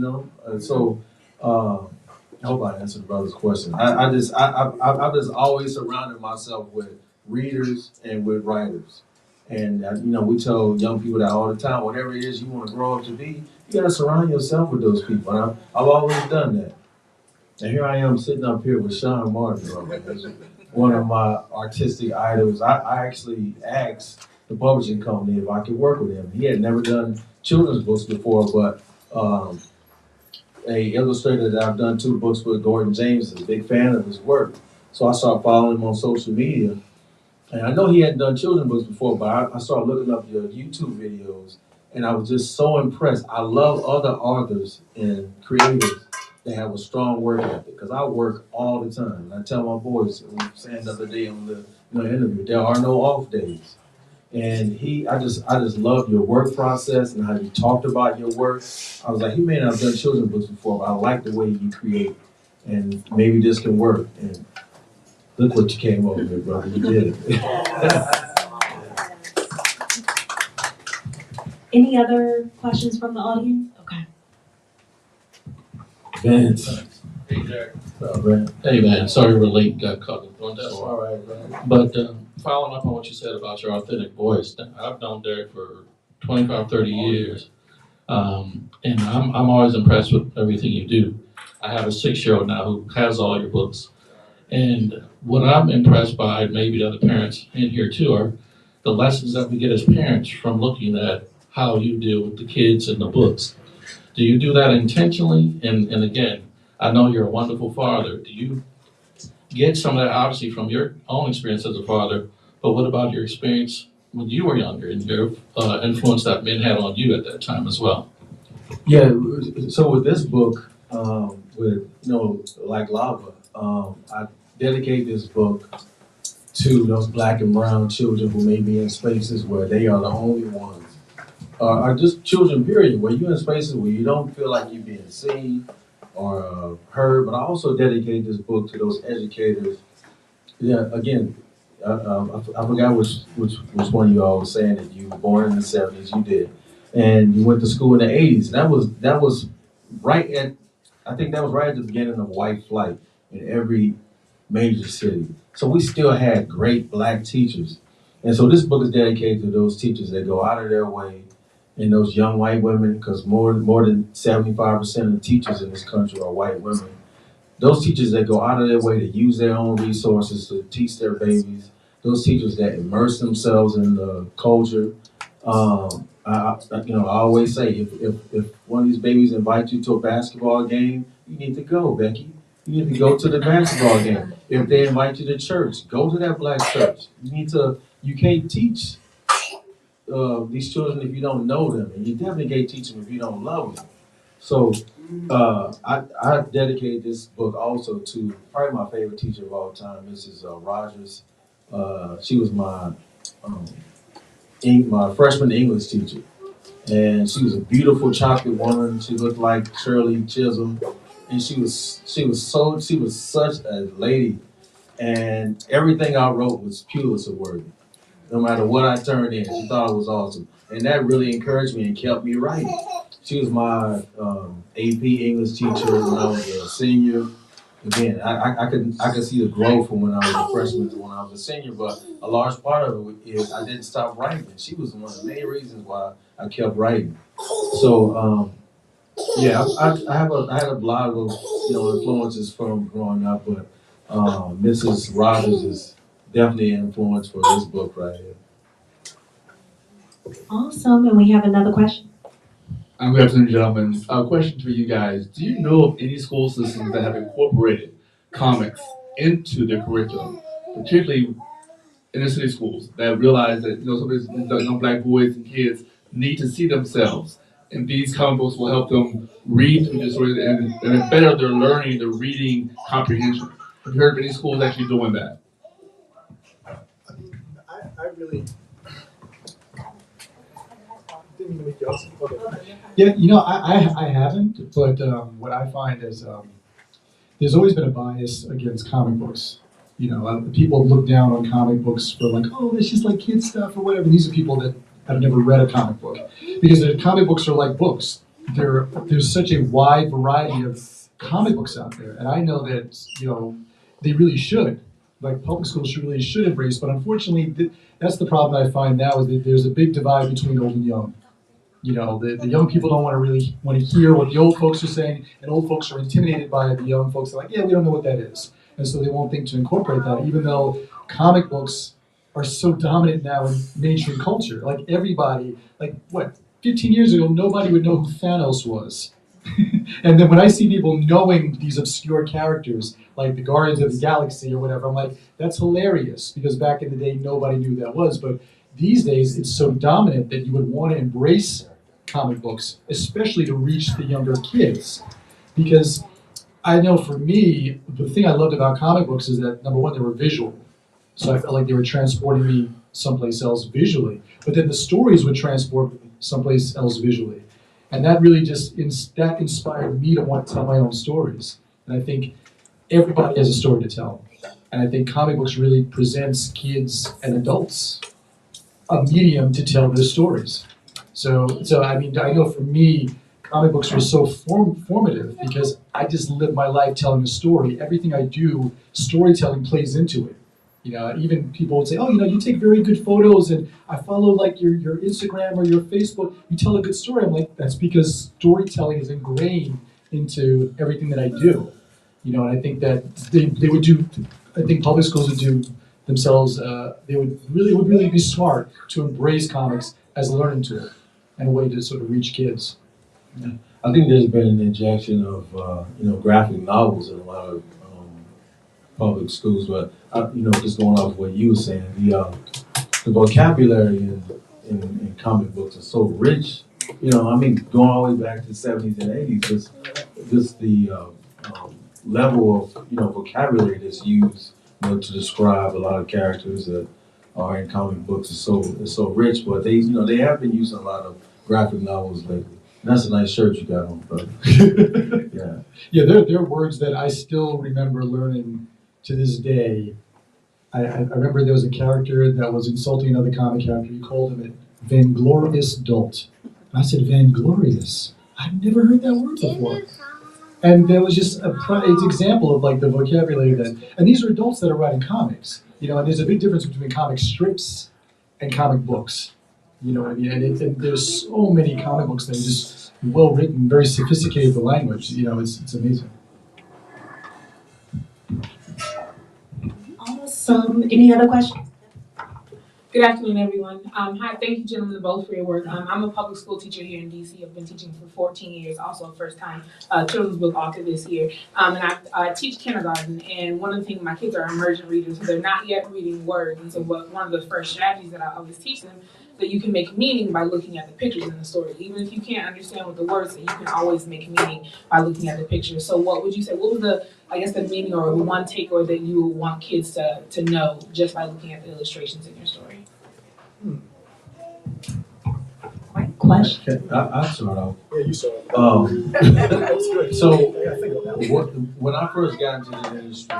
hope I answered the brother's question. I've just always surrounded myself with readers and with writers. And, we tell young people that all the time, whatever it is you want to grow up to be, you got to surround yourself with those people. And I've always done that. And here I am sitting up here with Shawn MartinBraugh, one of my artistic idols. I actually asked the publishing company if I could work with him. He had never done children's books before, but a illustrator that I've done 2 books with, Gordon James, is a big fan of his work. So I started following him on social media. And I know he hadn't done children's books before, but I started looking up your YouTube videos, and I was just so impressed. I love other authors and creators that have a strong work ethic, because I work all the time. And I tell my boys, I was saying the other day on the interview, there are no off days. And I just loved your work process and how you talked about your work. I was like, he may not have done children's books before, but I like the way you create, and maybe this can work. And look what you came up with, brother. You did it. Any other questions from the audience? Okay. Vince. Hey, Derrick. Brent. Hey, man. Sorry we're late. Got caught on that. All right, man. But following up on what you said about your authentic voice, I've known Derrick for 25, 30 years. And I'm always impressed with everything you do. I have a 6-year-old now who has all your books. And what I'm impressed by, maybe the other parents in here too, are the lessons that we get as parents from looking at how you deal with the kids and the books. Do you do that intentionally? And again, I know you're a wonderful father. Do you get some of that obviously from your own experience as a father, but what about your experience when you were younger and your influence that men had on you at that time as well? Yeah, so with this book, with, Like Lava, I dedicate this book to those black and brown children who may be in spaces where they are the only ones. Or just children, period, where you're in spaces where you don't feel like you're being seen or heard. But I also dedicate this book to those educators. Yeah, again, I forgot which one of you all was saying that you were born in the 70s. You did, and you went to school in the 80s. That was right at, I think that was right at the beginning of white flight in every major city. So we still had great black teachers, and so this book is dedicated to those teachers that go out of their way, and those young white women, because more than 75% of the teachers in this country are white women. Those teachers that go out of their way to use their own resources to teach their babies, those teachers that immerse themselves in the culture. I always say, if one of these babies invite you to a basketball game, you need to go, Becky. You need to go to the basketball game. If they invite you to church, go to that black church. You can't teach these children if you don't know them, and you definitely can't teach them if you don't love them. So I dedicate this book also to probably my favorite teacher of all time, Mrs. Rogers. She was my freshman English teacher, and she was a beautiful chocolate woman. She looked like Shirley Chisholm, and she was such a lady, and everything I wrote was Pulitzer worthy. No matter what I turned in, she thought it was awesome, and that really encouraged me and kept me writing. She was my AP English teacher when I was a senior. Again, I could see the growth from when I was a freshman to when I was a senior, but a large part of it is I didn't stop writing. She was one of the main reasons why I kept writing. So yeah, I had a lot of influences from growing up, but Mrs. Rogers is definitely an influence for this book right here. Awesome, and we have another question. Good afternoon, gentlemen. A question for you guys. Do you know of any school systems that have incorporated comics into their curriculum, particularly inner city schools, that realize that some of these young black boys and kids need to see themselves, and these comic books will help them read through the stories and better their learning, their reading comprehension? Have you heard of any schools actually doing that? I really didn't mean to make you ask. Okay. Yeah, I haven't, but what I find is there's always been a bias against comic books. People look down on comic books for like, oh, it's just like kid stuff or whatever. These are people that have never read a comic book because the comic books are like books. There's such a wide variety of comic books out there, and I know that they really should. Like public schools really should embrace, but unfortunately, that's the problem I find now is that there's a big divide between old and young. The young people don't want to hear what the old folks are saying, and old folks are intimidated by the young folks. They're like, yeah, we don't know what that is. And so they won't think to incorporate that, even though comic books are so dominant now in mainstream culture. Like everybody, 15 years ago, nobody would know who Thanos was. And then when I see people knowing these obscure characters, like the Guardians of the Galaxy or whatever, I'm like, that's hilarious, because back in the day, nobody knew who that was. But these days, it's so dominant that you would want to embrace comic books, especially to reach the younger kids. Because I know for me, the thing I loved about comic books is that, number one, they were visual. So I felt like they were transporting me someplace else visually. But then the stories would transport me someplace else visually. And that really that inspired me to want to tell my own stories. And I think everybody has a story to tell. And I think comic books really presents kids and adults a medium to tell their stories. So I know for me, comic books were so formative because I just live my life telling a story. Everything I do, storytelling plays into it. Even people would say, oh, you take very good photos, and I follow like your Instagram or your Facebook. You tell a good story. I'm like, that's because storytelling is ingrained into everything that I do. And I think that they would do. I think public schools would do themselves. They would really be smart to embrace comics as a learning tool and a way to sort of reach kids. Yeah. I think there's been an injection of graphic novels in a lot of public schools, but just going off what you were saying, the vocabulary in comic books is so rich. Going all the way back to the 70s and 80s, just the level of vocabulary that's used to describe a lot of characters that are in comic books is so rich. But they have been using a lot of graphic novels lately. And that's a nice shirt you got on, brother. Yeah. Yeah, there are words that I still remember learning to this day. I remember there was a character that was insulting another comic character. He called him a vainglorious dolt. And I said, vainglorious? I've never heard that word before. And there was just it's example of like the vocabulary and these are adults that are writing comics. And there's a big difference between comic strips and comic books. You know what I mean? And there's so many comic books that are just well written, very sophisticated, the language. It's amazing. Awesome. Any other questions? Good afternoon, everyone. Hi, thank you, gentlemen, both for your work. I'm a public school teacher here in DC. I've been teaching for 14 years, also a first-time children's book author this year. And I teach kindergarten, and one of the things, my kids are immersion readers, so they're not yet reading words. And so one of the first strategies that I always teach them, that you can make meaning by looking at the pictures in the story. Even if you can't understand what the words say, you can always make meaning by looking at the pictures. So what would you say, what was the meaning or the one takeaway that you would want kids to know just by looking at the illustrations in your story? Great question. I start off. Yeah, you saw it. So when I first got into the industry,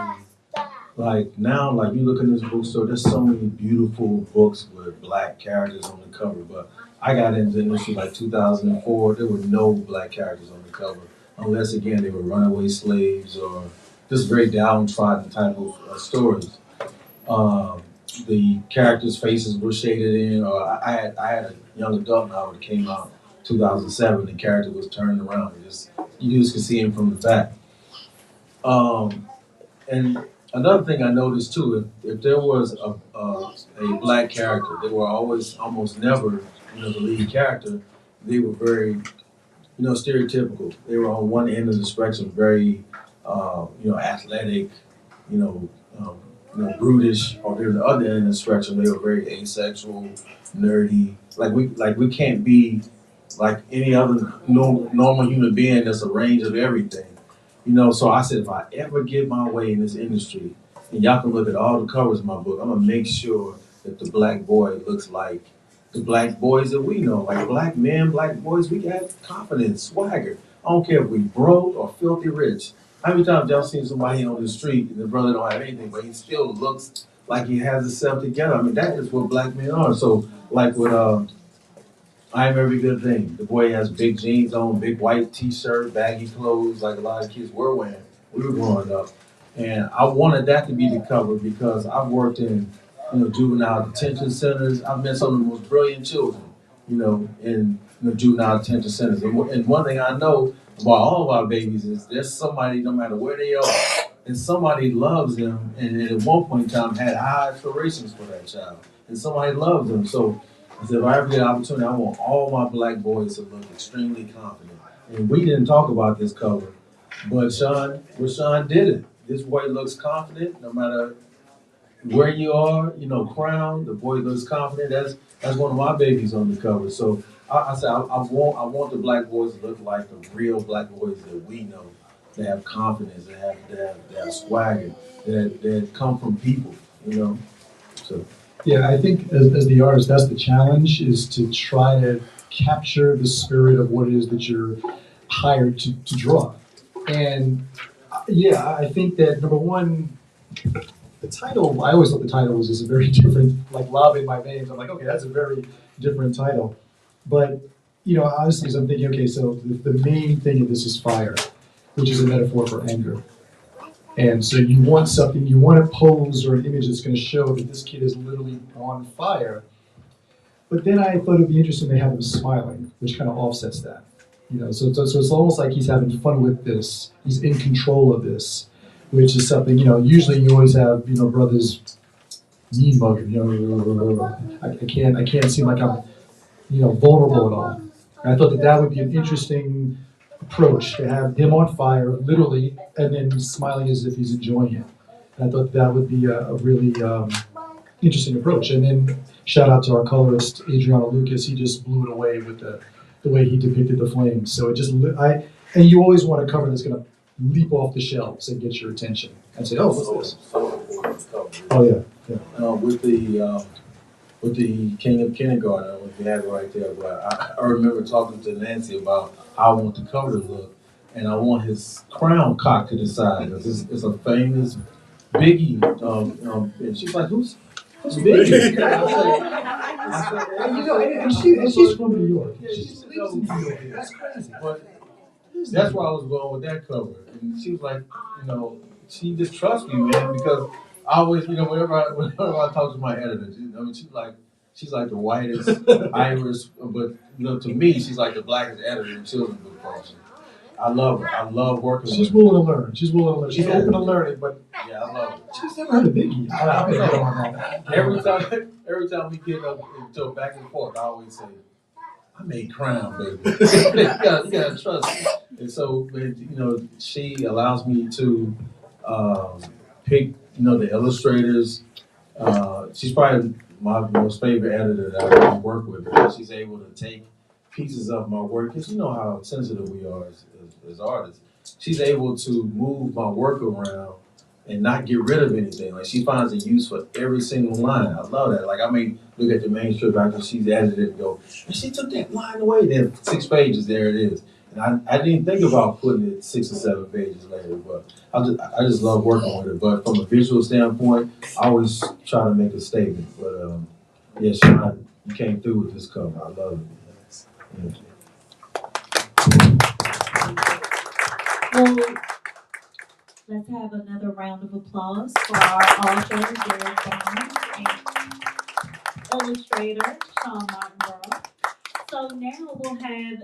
now, you look in this bookstore, there's so many beautiful books with black characters on the cover, but I got into the industry like 2004. There were no black characters on the cover, unless again they were runaway slaves or just very downtrodden type of stories. Um, the characters' faces were shaded in. Or I had a young adult novel that came out 2007. The character was turned around. You just could see him from the back. And another thing I noticed too, if there was a black character, they were always almost never, the lead character. They were very, stereotypical. They were on one end of the spectrum, very, athletic, you know, brutish, or they're the other end of the spectrum. They were very asexual, nerdy. Like we can't be like any other normal human being that's a range of everything. So I said, if I ever get my way in this industry, and y'all can look at all the covers of my book, I'm gonna make sure that the black boy looks like the black boys that we know. Like black men, black boys, we got confidence, swagger. I don't care if we broke or filthy rich. How many times y'all seen somebody on the street and the brother don't have anything, but he still looks like he has himself together? I mean, that is what black men are. So, like with I Am Every Good Thing, the boy has big jeans on, big white t-shirt, baggy clothes, like a lot of kids were wearing. We were growing up, and I wanted that to be the cover because I've worked in, juvenile detention centers. I've met some of the most brilliant children, in juvenile detention centers. And one thing I know about all of our babies is there's somebody, no matter where they are, and somebody loves them, and at one point in time had high aspirations for that child, and somebody loves them. So I said, if I ever get an opportunity, I want all my black boys to look extremely confident. And we didn't talk about this cover, but Shawn did it. This boy looks confident no matter where you are, crown, the boy looks confident. That's one of my babies on the cover. So I said, I want the black boys to look like the real black boys that we know, that have confidence, that have swagger, that come from people, So. Yeah, I think as the artist, that's the challenge, is to try to capture the spirit of what it is that you're hired to draw. And yeah, I think that number one, the title, I always thought the title was just a very different, like Love in My Veins. I'm like, okay, that's a very different title. But, honestly, so I'm thinking, okay, so the main thing of this is fire, which is a metaphor for anger. And so you want something, you want a pose or an image that's going to show that this kid is literally on fire. But then I thought it'd be interesting to have him smiling, which kind of offsets that. So it's almost like he's having fun with this. He's in control of this, which is something, usually you always have, brothers mean mugging, I can't seem like I'm, vulnerable at all. And I thought that would be an interesting approach, to have him on fire, literally, and then smiling as if he's enjoying it. And I thought that would be a really interesting approach. And then shout out to our colorist, Adriana Lucas. He just blew it away with the way he depicted the flames. So it just, and you always want a cover that's going to leap off the shelves and get your attention and say, oh, what's this? Oh, yeah. With the King of Kindergarten, I don't know if you have it right there, but I remember talking to Nancy about how I want the cover to look, and I want his crown cocked to the side. It's a famous Biggie, and she's like, who's Biggie? And she's from New York. She's New York. That's crazy. But that's where I was going with that cover. And she was like, she just trusts me, man, because I always, whenever I talk to my editor, she's like the whitest Irish, but to me, she's like the blackest editor in children's book publishing. I love her. I love working with her. She's willing to learn. She's open to learning, but yeah, I love her. She's never heard of Biggie. Every time we get up into back and forth, I always say, I made Crown, baby. you gotta trust me. And so, she allows me to pick, the illustrators. She's probably my most favorite editor that I can work with, because she's able to take pieces of my work, because you know how sensitive we are as artists. She's able to move my work around and not get rid of anything. Like, she finds a use for every single line. I love that. Like, I may look at the manuscript after she's edited it and go, and she took that line away. Then 6 pages, there it is. And I didn't think about putting it 6 or 7 pages later, but I just love working with her. But from a visual standpoint, I always try to make a statement. But yeah, you came through with this cover. I love it. Thank you. Well, let's have another round of applause for our author, Derrick Barnes, and illustrator, Shawn MartinBraugh. So now we'll have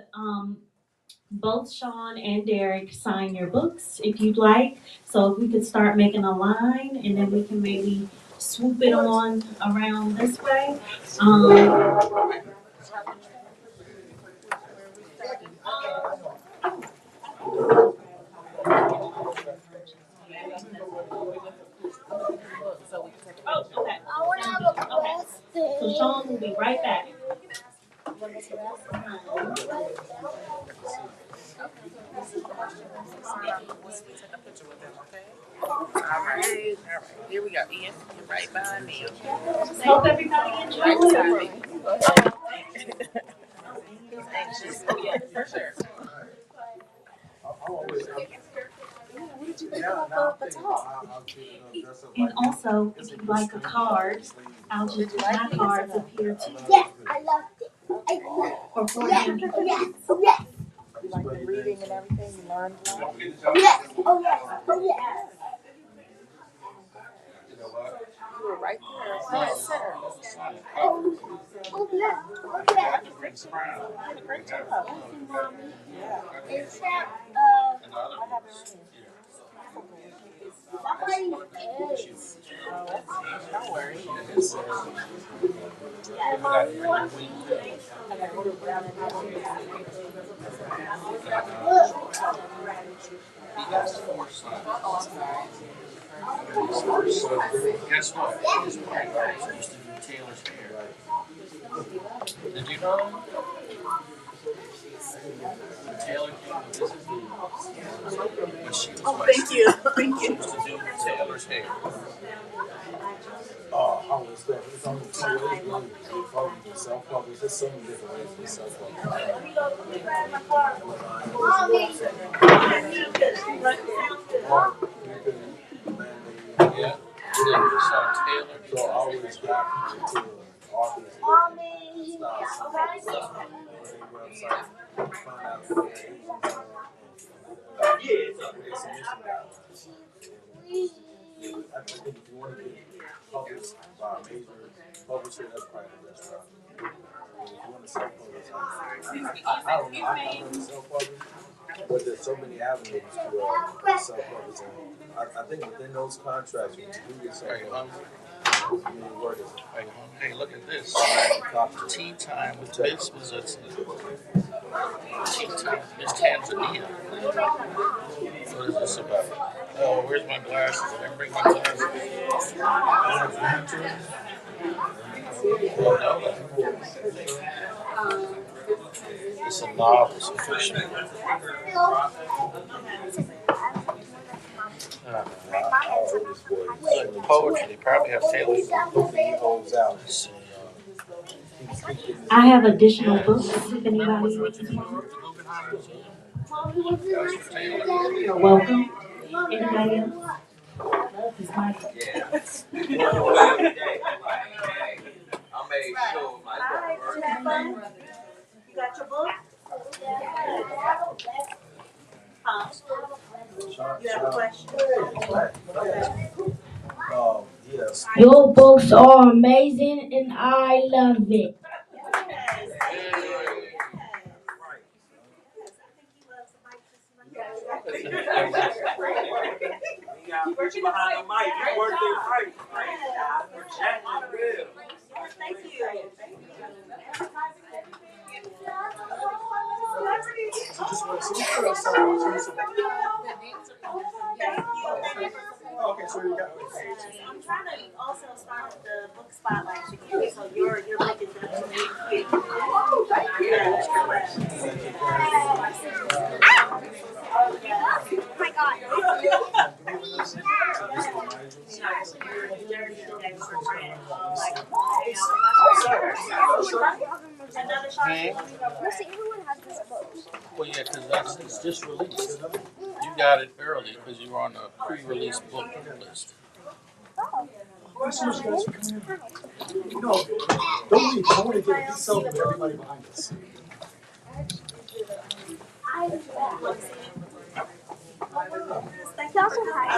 both Shawn and Derrick sign your books if you'd like. So if we could start making a line, and then we can maybe swoop it on around this way. Oh, okay. Okay. So Shawn will be right back. Alright, here we go. Ian, you're right behind me. Hope everybody enjoys Right beside me. it. Anxious. Oh yeah, for sure. And also, if you'd like a card, I'll just put my cards up here too. Yes, I loved it. I loved it. For 400 Yes, yes. You like the reading and everything? You learned a lot? Yes, oh yes, oh yes. You were right there, front and center. Oh yes, oh yes. Great job. Is that, somebody is. Don't worry. Guess what? He's wearing ours. I used to do Taylor's hair. Did you know? Taylor came to visit me when she was Thank you. Thank She you. used to do Taylor's hair. I was there. It's only 2 ways to self-publish. There's so many different ways to self-publish. Yeah. Yeah. So Taylor. So I always got people to authors start on their website, find out who their agents are, and get submission guidelines. I think if you want to get published by a major publisher, that's probably the best route. If you want to self-publish, I don't know. I've never self-published, but there's so many avenues to self-publish. I think within those contracts, when you do get self-published, Hey, look at this. Tea time with Miss Tea time with Miss Tanzania. What is this about? Oh, where's my glasses? I didn't bring my glasses. It's a novel, it's a fiction. Like poetry, they probably have Taylor's book. I have additional books if anybody wants to. You're welcome. Anybody else? Love is my book. I made sure my You got your book? You have a question? Yes. Your books are amazing and I love it. Working behind the mic, you working right. Thank you. Okay, so you got I'm trying to also start the book spotlight again, so your book is definitely quick. Oh, thank you. Oh my God. Everyone has this book. Well, yeah, because it's just released. You got it early because you were on a pre-release book list. Oh, so much, guys, for coming in. No, don't leave. I want to get a big selfie with everybody behind us. He also has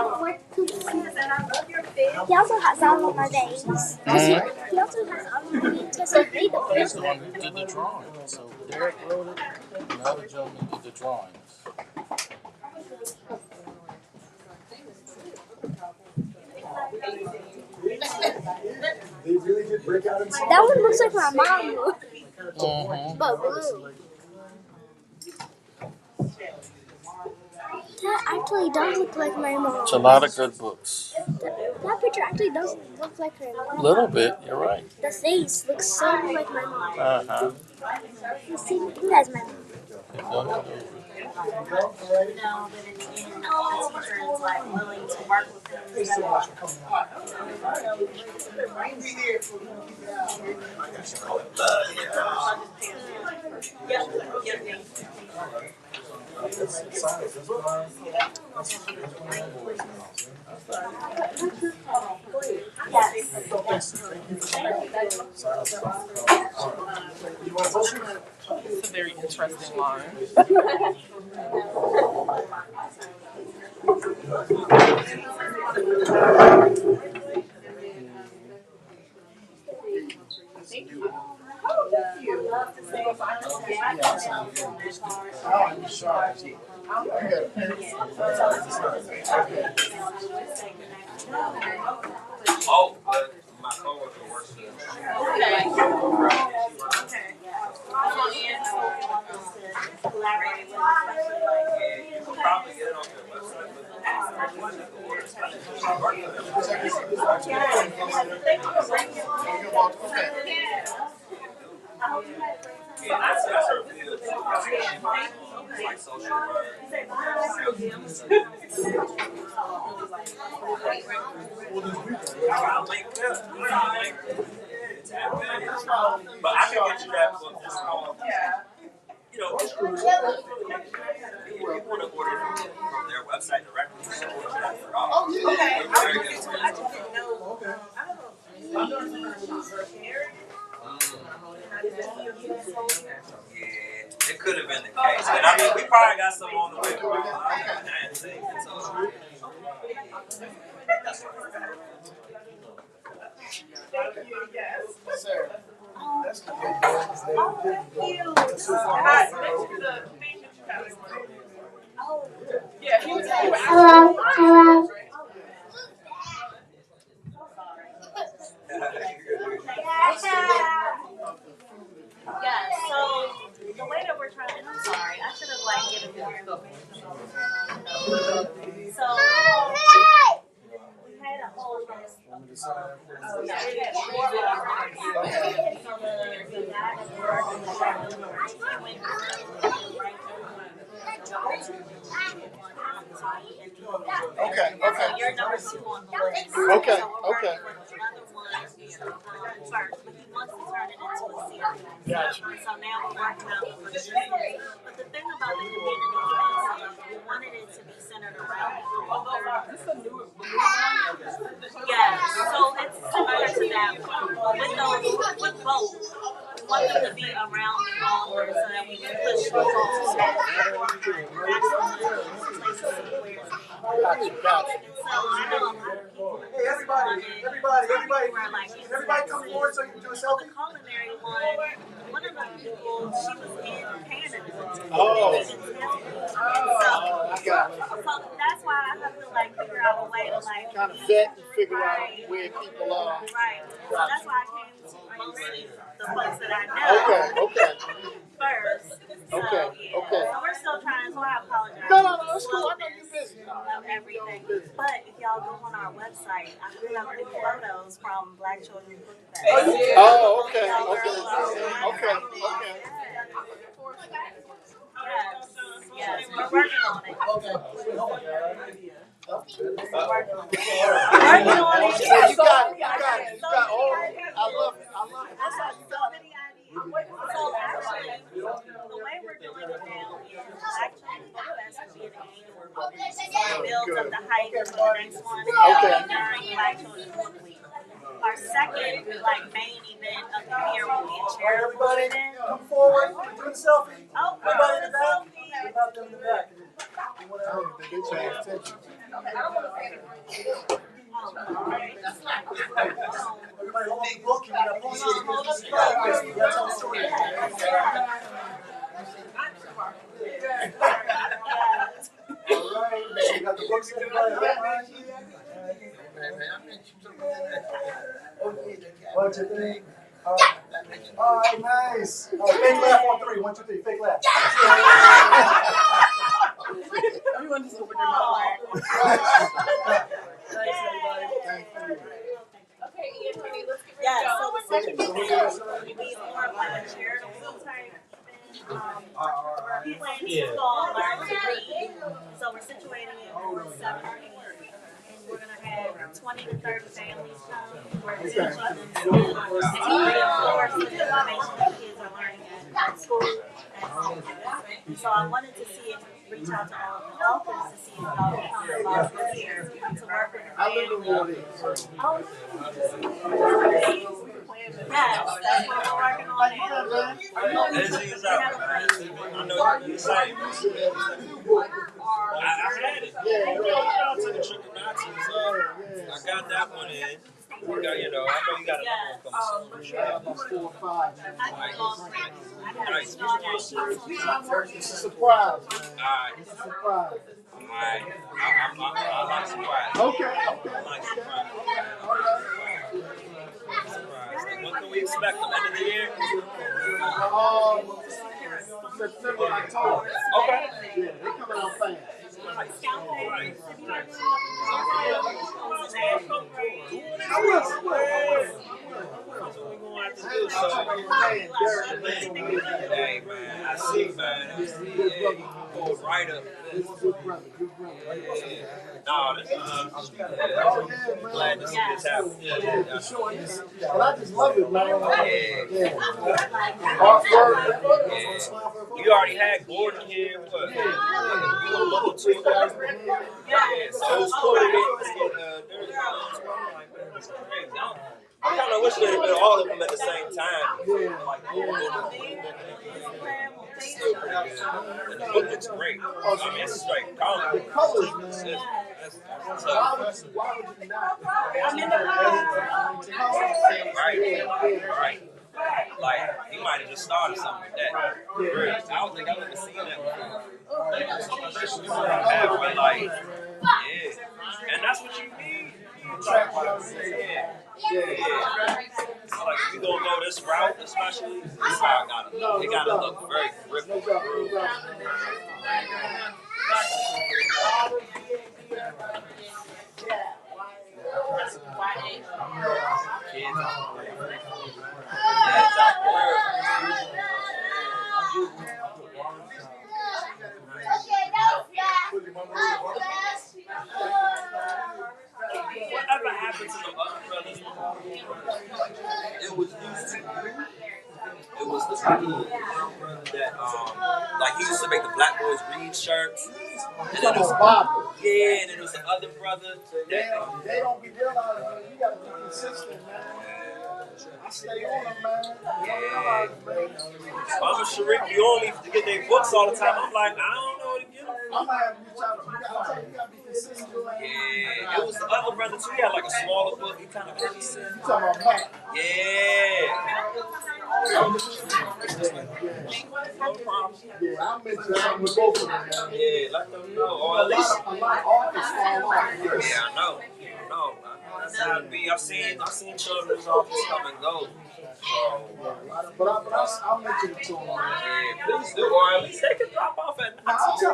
he also has all of my days. He also has all of my days because he made the He's the one who did the drawing. So Derrick wrote it, and the other gentleman did the drawings. They really did break out in song. That one looks like my mom, but blue. That actually does look like my mom. It's a lot of good books. That picture actually does look like her mom. A little bit, you're right. The face looks so like my mom. Uh-huh. You see, who has my mom? Go ahead. No, but in the end, the teacher is like willing to work with them. It's a very interesting line. Oh, but my coworker works there. Collaborate with, You can probably get it on their website, yeah, that's her field. It's like social work. I'll link this. But I can get you that book just called. You know, you want to order from their website directly. So Oh, yeah. Okay. I just didn't know. Yeah, it could have been the case. But I mean, we probably got some on the way. Thank you. Yes. Sir. That's good. Oh, thank you. And I mentioned the thing that you guys were. Oh, yeah, he was Hello, hello. yeah, so the way that we're trying, and I'm sorry, I should have like given more information. So we had a whole list of we had 4 hours. So the guy that we're working with went through right Okay. So you're number 2 on the list. Okay, So we're okay. working with another one first, but he wants to turn it into a series. Gotcha. So now we're working out for the series. But the thing about the community is we wanted it to be centered around the author. Yeah, so it's similar to that. With both. We want them to be around the author so that we can push the ball. Gotcha. So I know a lot of people. Hey, everybody, come forward so you can do a selfie. The culinary one of the people, she was in Canada. Oh. So That's why I have to like figure out a way to like kind of vet and figure out where people are. Right. So that's why I came to mostly the folks that I know. Okay. First. So, Okay. Yeah. Okay. So we're still trying, so I apologize. No, that's cool. I know you're busy. Of everything. But if y'all go on our website, I put up new photos from Black Children's Book Fest. Oh, okay. Yes, we're working on it. Okay. Working on it. You got all. I love it. That's how you got it. So actually, the way we're doing it now is Black Children's Book Fest will be an annual book. Build up the hype for the next one during Black Children's Book Week. our second main event of the year will be a charitable Everybody, event. come forward. We're doing a selfie. Oh, Everybody in the back. selfie. What about them in the back? I don't think they pay attention. Everybody hold the book and you got to tell the story. All right, so you got the books in What you think? All right, nice. Fake laugh on 3. 1, 2, 3. Fake laugh. Everyone just opened their mouth. Thanks, everybody. Thank you. Okay, Ian, honey, let's get ready to Yeah, go. so the second event will be more of a charitable type event. We're planning to install Learn to Read. So we're situating it for 7 or 8. And we're going to have 20 to 30 families come. We're teaching them skills to reinforce the information that kids are learning at school. So I wanted to see if reach out to all of the authors to see if y'all would come volunteer to work with the families. Yes, that's what we're working on now. As is out, man. I know you're the same. I had it. I took a trip to Nazis. I got that one in. I know you got another one coming soon. About 4 or 5. Nice. It's a surprise, man. Alright. It's a surprise. Alright. I like surprise. Okay. I like surprise. When can we expect them? End of the year? September, October. Okay. Yeah, they coming out fast. Nice. Hey man, I see, man. Yeah, you go right up. No, this glad to see this happen. Yeah. But I just love it, man. Yeah. Artwork. You already had Gordon here, what? You were level 2. Yeah, so it was cool to get Derrick. That's crazy. I kind of wish they'd have been all of them at the same time. Still pretty good. And the book looks great. I mean, it's straight comic. The colors, man. That's Why tough. would you not? Right. Like, he might have just started something with that. I don't think I've ever seen that before. But like, yeah. And that's what you need. Yeah. So like, if you gonna go this route, especially, this route it gotta look very gripping. Whatever happened to the other brothers? It was used to you. It was the brother that like he used to make the Black Boys Read shirts. And then it was Bob. Yeah, and then there was the other brother that They don't be realizing, you gotta be consistent, man. I stay on them, man. Mama Sharif be on me to get their books all the time. I'm like, I don't know what to get them. I'm gonna have you try to, you gotta be consistent. Yeah, it was the other brother too. He had like a smaller book. He kind of heavy set. You talking about Matt? Yeah. No problem. Yeah, I'm into that with both of them, man. Yeah, let them know. Or at least. A lot of artists fall off. Yeah, I know. That's how it be. I've seen children's office come and go. But I'm into it too, man. Yeah, please do. Or at least they can drop off at Nazi.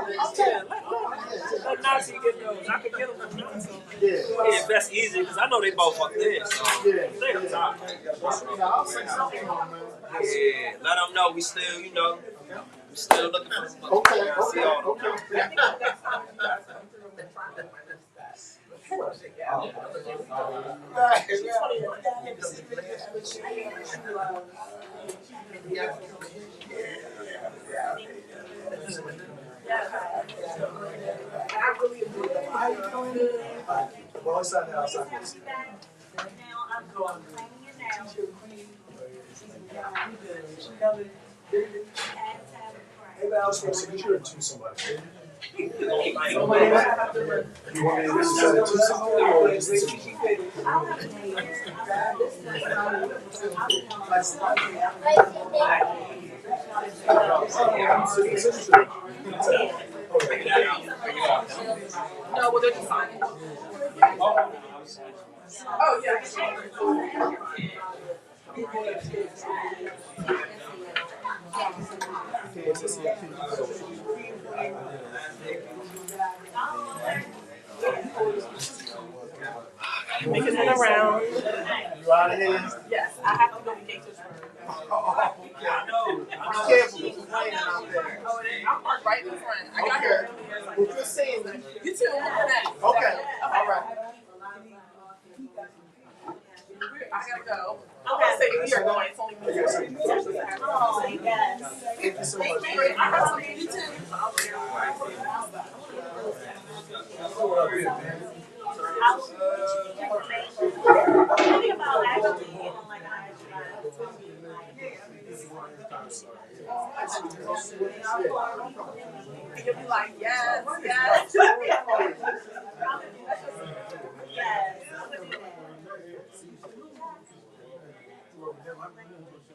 Let Nazi get those. I could get them from Nazi. Yeah, that's easy because I know they both up there. So they on top. I'll say something, man. Yeah, let them know we still, we still looking for them. Okay. Now, Hey, Alex, for a signature or to somebody? You want me to just send it to somebody or just the signature? No, well, they're just signing. Oh, yeah. Making it around. You out of here? Yes, I have to go to Gators first. Be careful, it's raining out there. Oh, it is. I'm parked right in front. I got here earlier. Well, good seeing you. You too. We'll connect. Okay, all right. I gotta go. I'm gonna say we are going. It's only me. Oh, yes. Thank you so much. I have something you too. Think about actually being on like You'll be like, yes, yes. yes.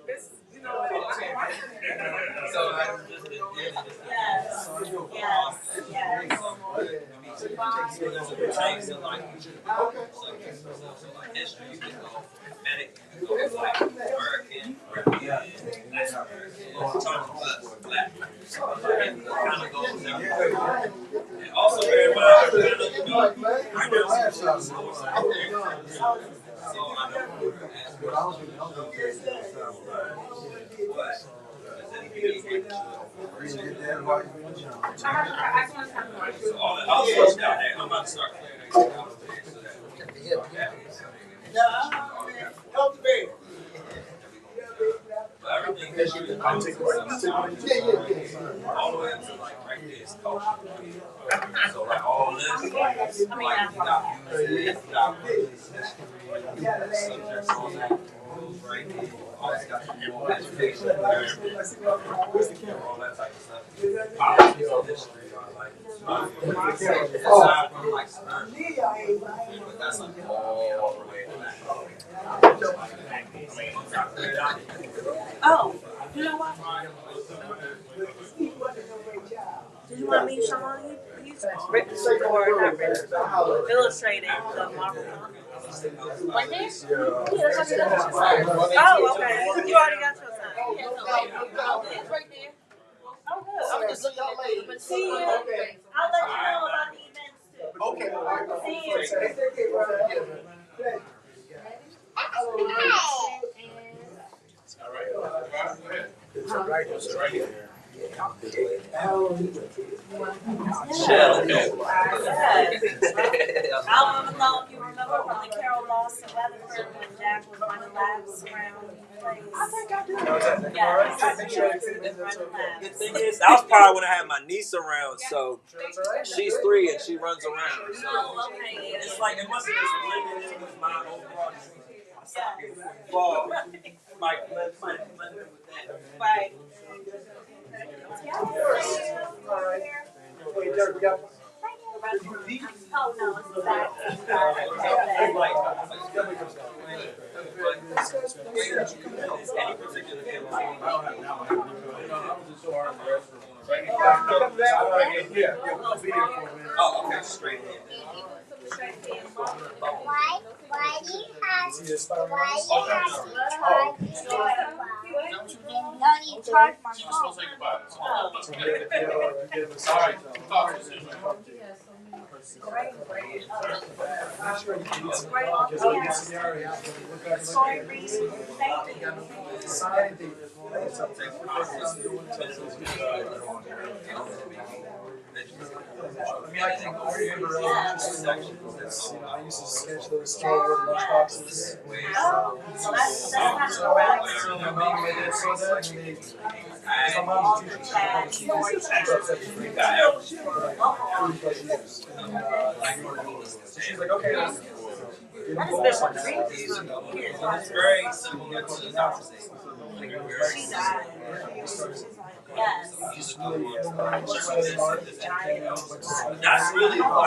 It's, you know what? Yes. Yes. Yes. History, you can go Hispanic, you can go like American, black. It kind of goes everywhere. And also very much, I know so I know all the other stuff down there, I'm about to start clearing everything out there so that Help the baby. everything that you I'll take one. all the way up to like right there is culture. So like all this, like you got music, you got history, you got subjects on that, right there. Always got your education, Where's the camera? all that type of stuff. Politics and history are like, aside from like spiritual, but that's like all the way back. Oh, you know what? Did you want to meet Shawn? He's written or not written, illustrated the Marvel comics. Right there? Yeah, that's what you got. Oh, okay. You already got your sign. It's right there. Oh, good. I'm just looking at it. See you. I'll let you know about the events too. Okay. See you. I don't know if you remember from the Carol Loss in Weatherford when Jack was running laps around the place. I think I do. Yeah, The thing is, that was probably when I had my niece around, so she's 3 and she runs around. So it's like it must have just blended in with my overall. Well, like blended with that. Right. Wait, Derrick, we got one. Oh, no, it's the back. Oh, okay, straight in. Why do you have don't you charge my phone? I used to sketch those small lunchboxes. My mom's a teacher. She's like, okay. It's very similar to Dr. Say. She died. Yes. That's really like out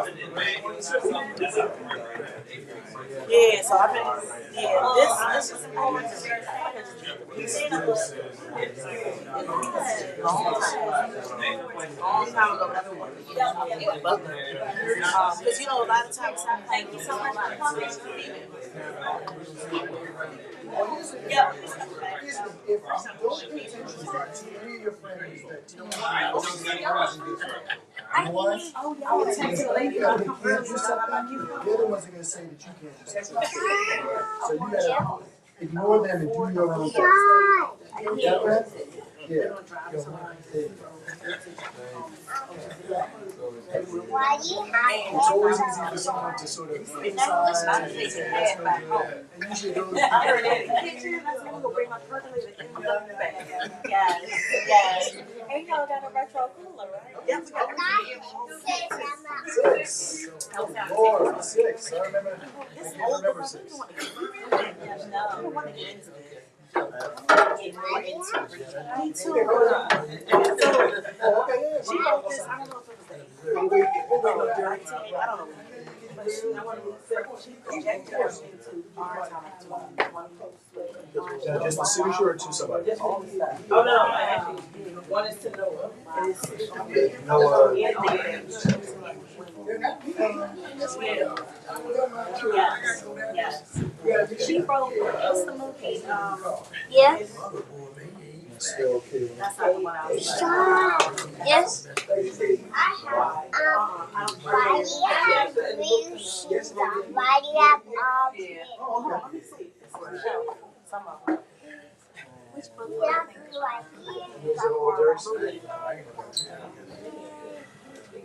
of it, man. That's a Yeah, so I've been, this is long time ago, because you know, a lot of times, thank you so much for coming. Yep. If those intentions are to any of your friends that I would text the lady about you can't do something, the other ones are gonna say that you can't do something. So you gotta ignore them and do your own thing. You got that? Yeah. It's always easy for someone to sort of criticize and say that's no good. And usually those I heard that in the kitchen. I said, we're gonna bring my percolator in the back. Yes. And y'all got a retro cooler, right? Yep, we got everything. 6. Lord, 6. I remember 6. Me too. She wrote this, I don't know if it was I don't know. But she projected her into our time. Just the signature or to somebody? Oh no, actually, one is to Noah. Noah. Yes. She wrote, what's the movie? Yes. Still kidding. That's not the one I was Shawn. Yes. I have let me see. Some of them. Which book do I think is right? Was it old Derrick? Yeah,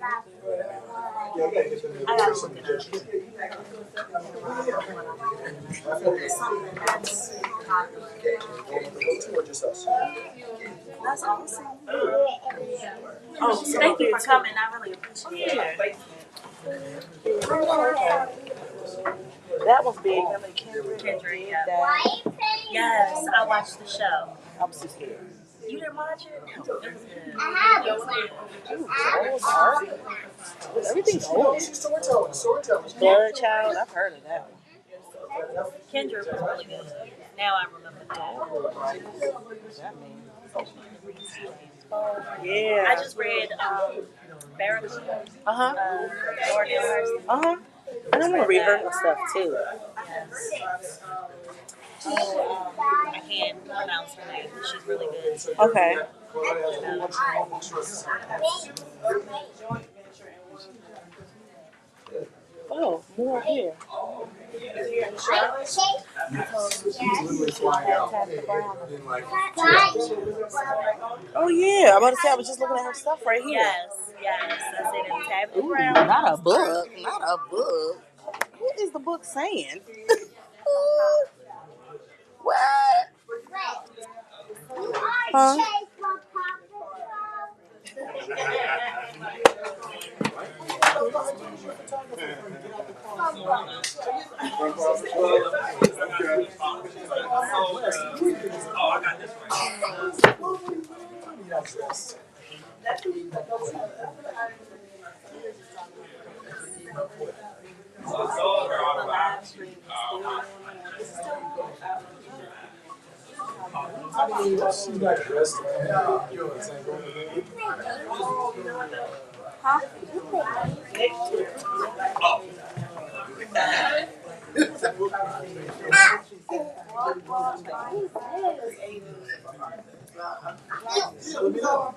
I gotta get them in I gotta some look it up. Something that's or just us? That's awesome. Oh, thank you for coming. I really appreciate it. That was big. Kendrick, yeah. Yes, I watched the show. I'm so scared. You didn't watch it? It was good. Everything's old. Storytellers. Blood Child, I've heard of that one. Kendrick was really good. Now I remember that. Yeah. I just read Barracuda. Lord And I want to read her stuff too. Yes. I can't pronounce her name, but she's really good. Okay. Oh, more here. Oh yeah, I'm about to say I was just looking at her stuff right here. Yes, I said in Tabitha Ooh, Brown. not a book. What is the book saying? What? Huh? Oh, I got this She's not dressed. Huh? Let me know.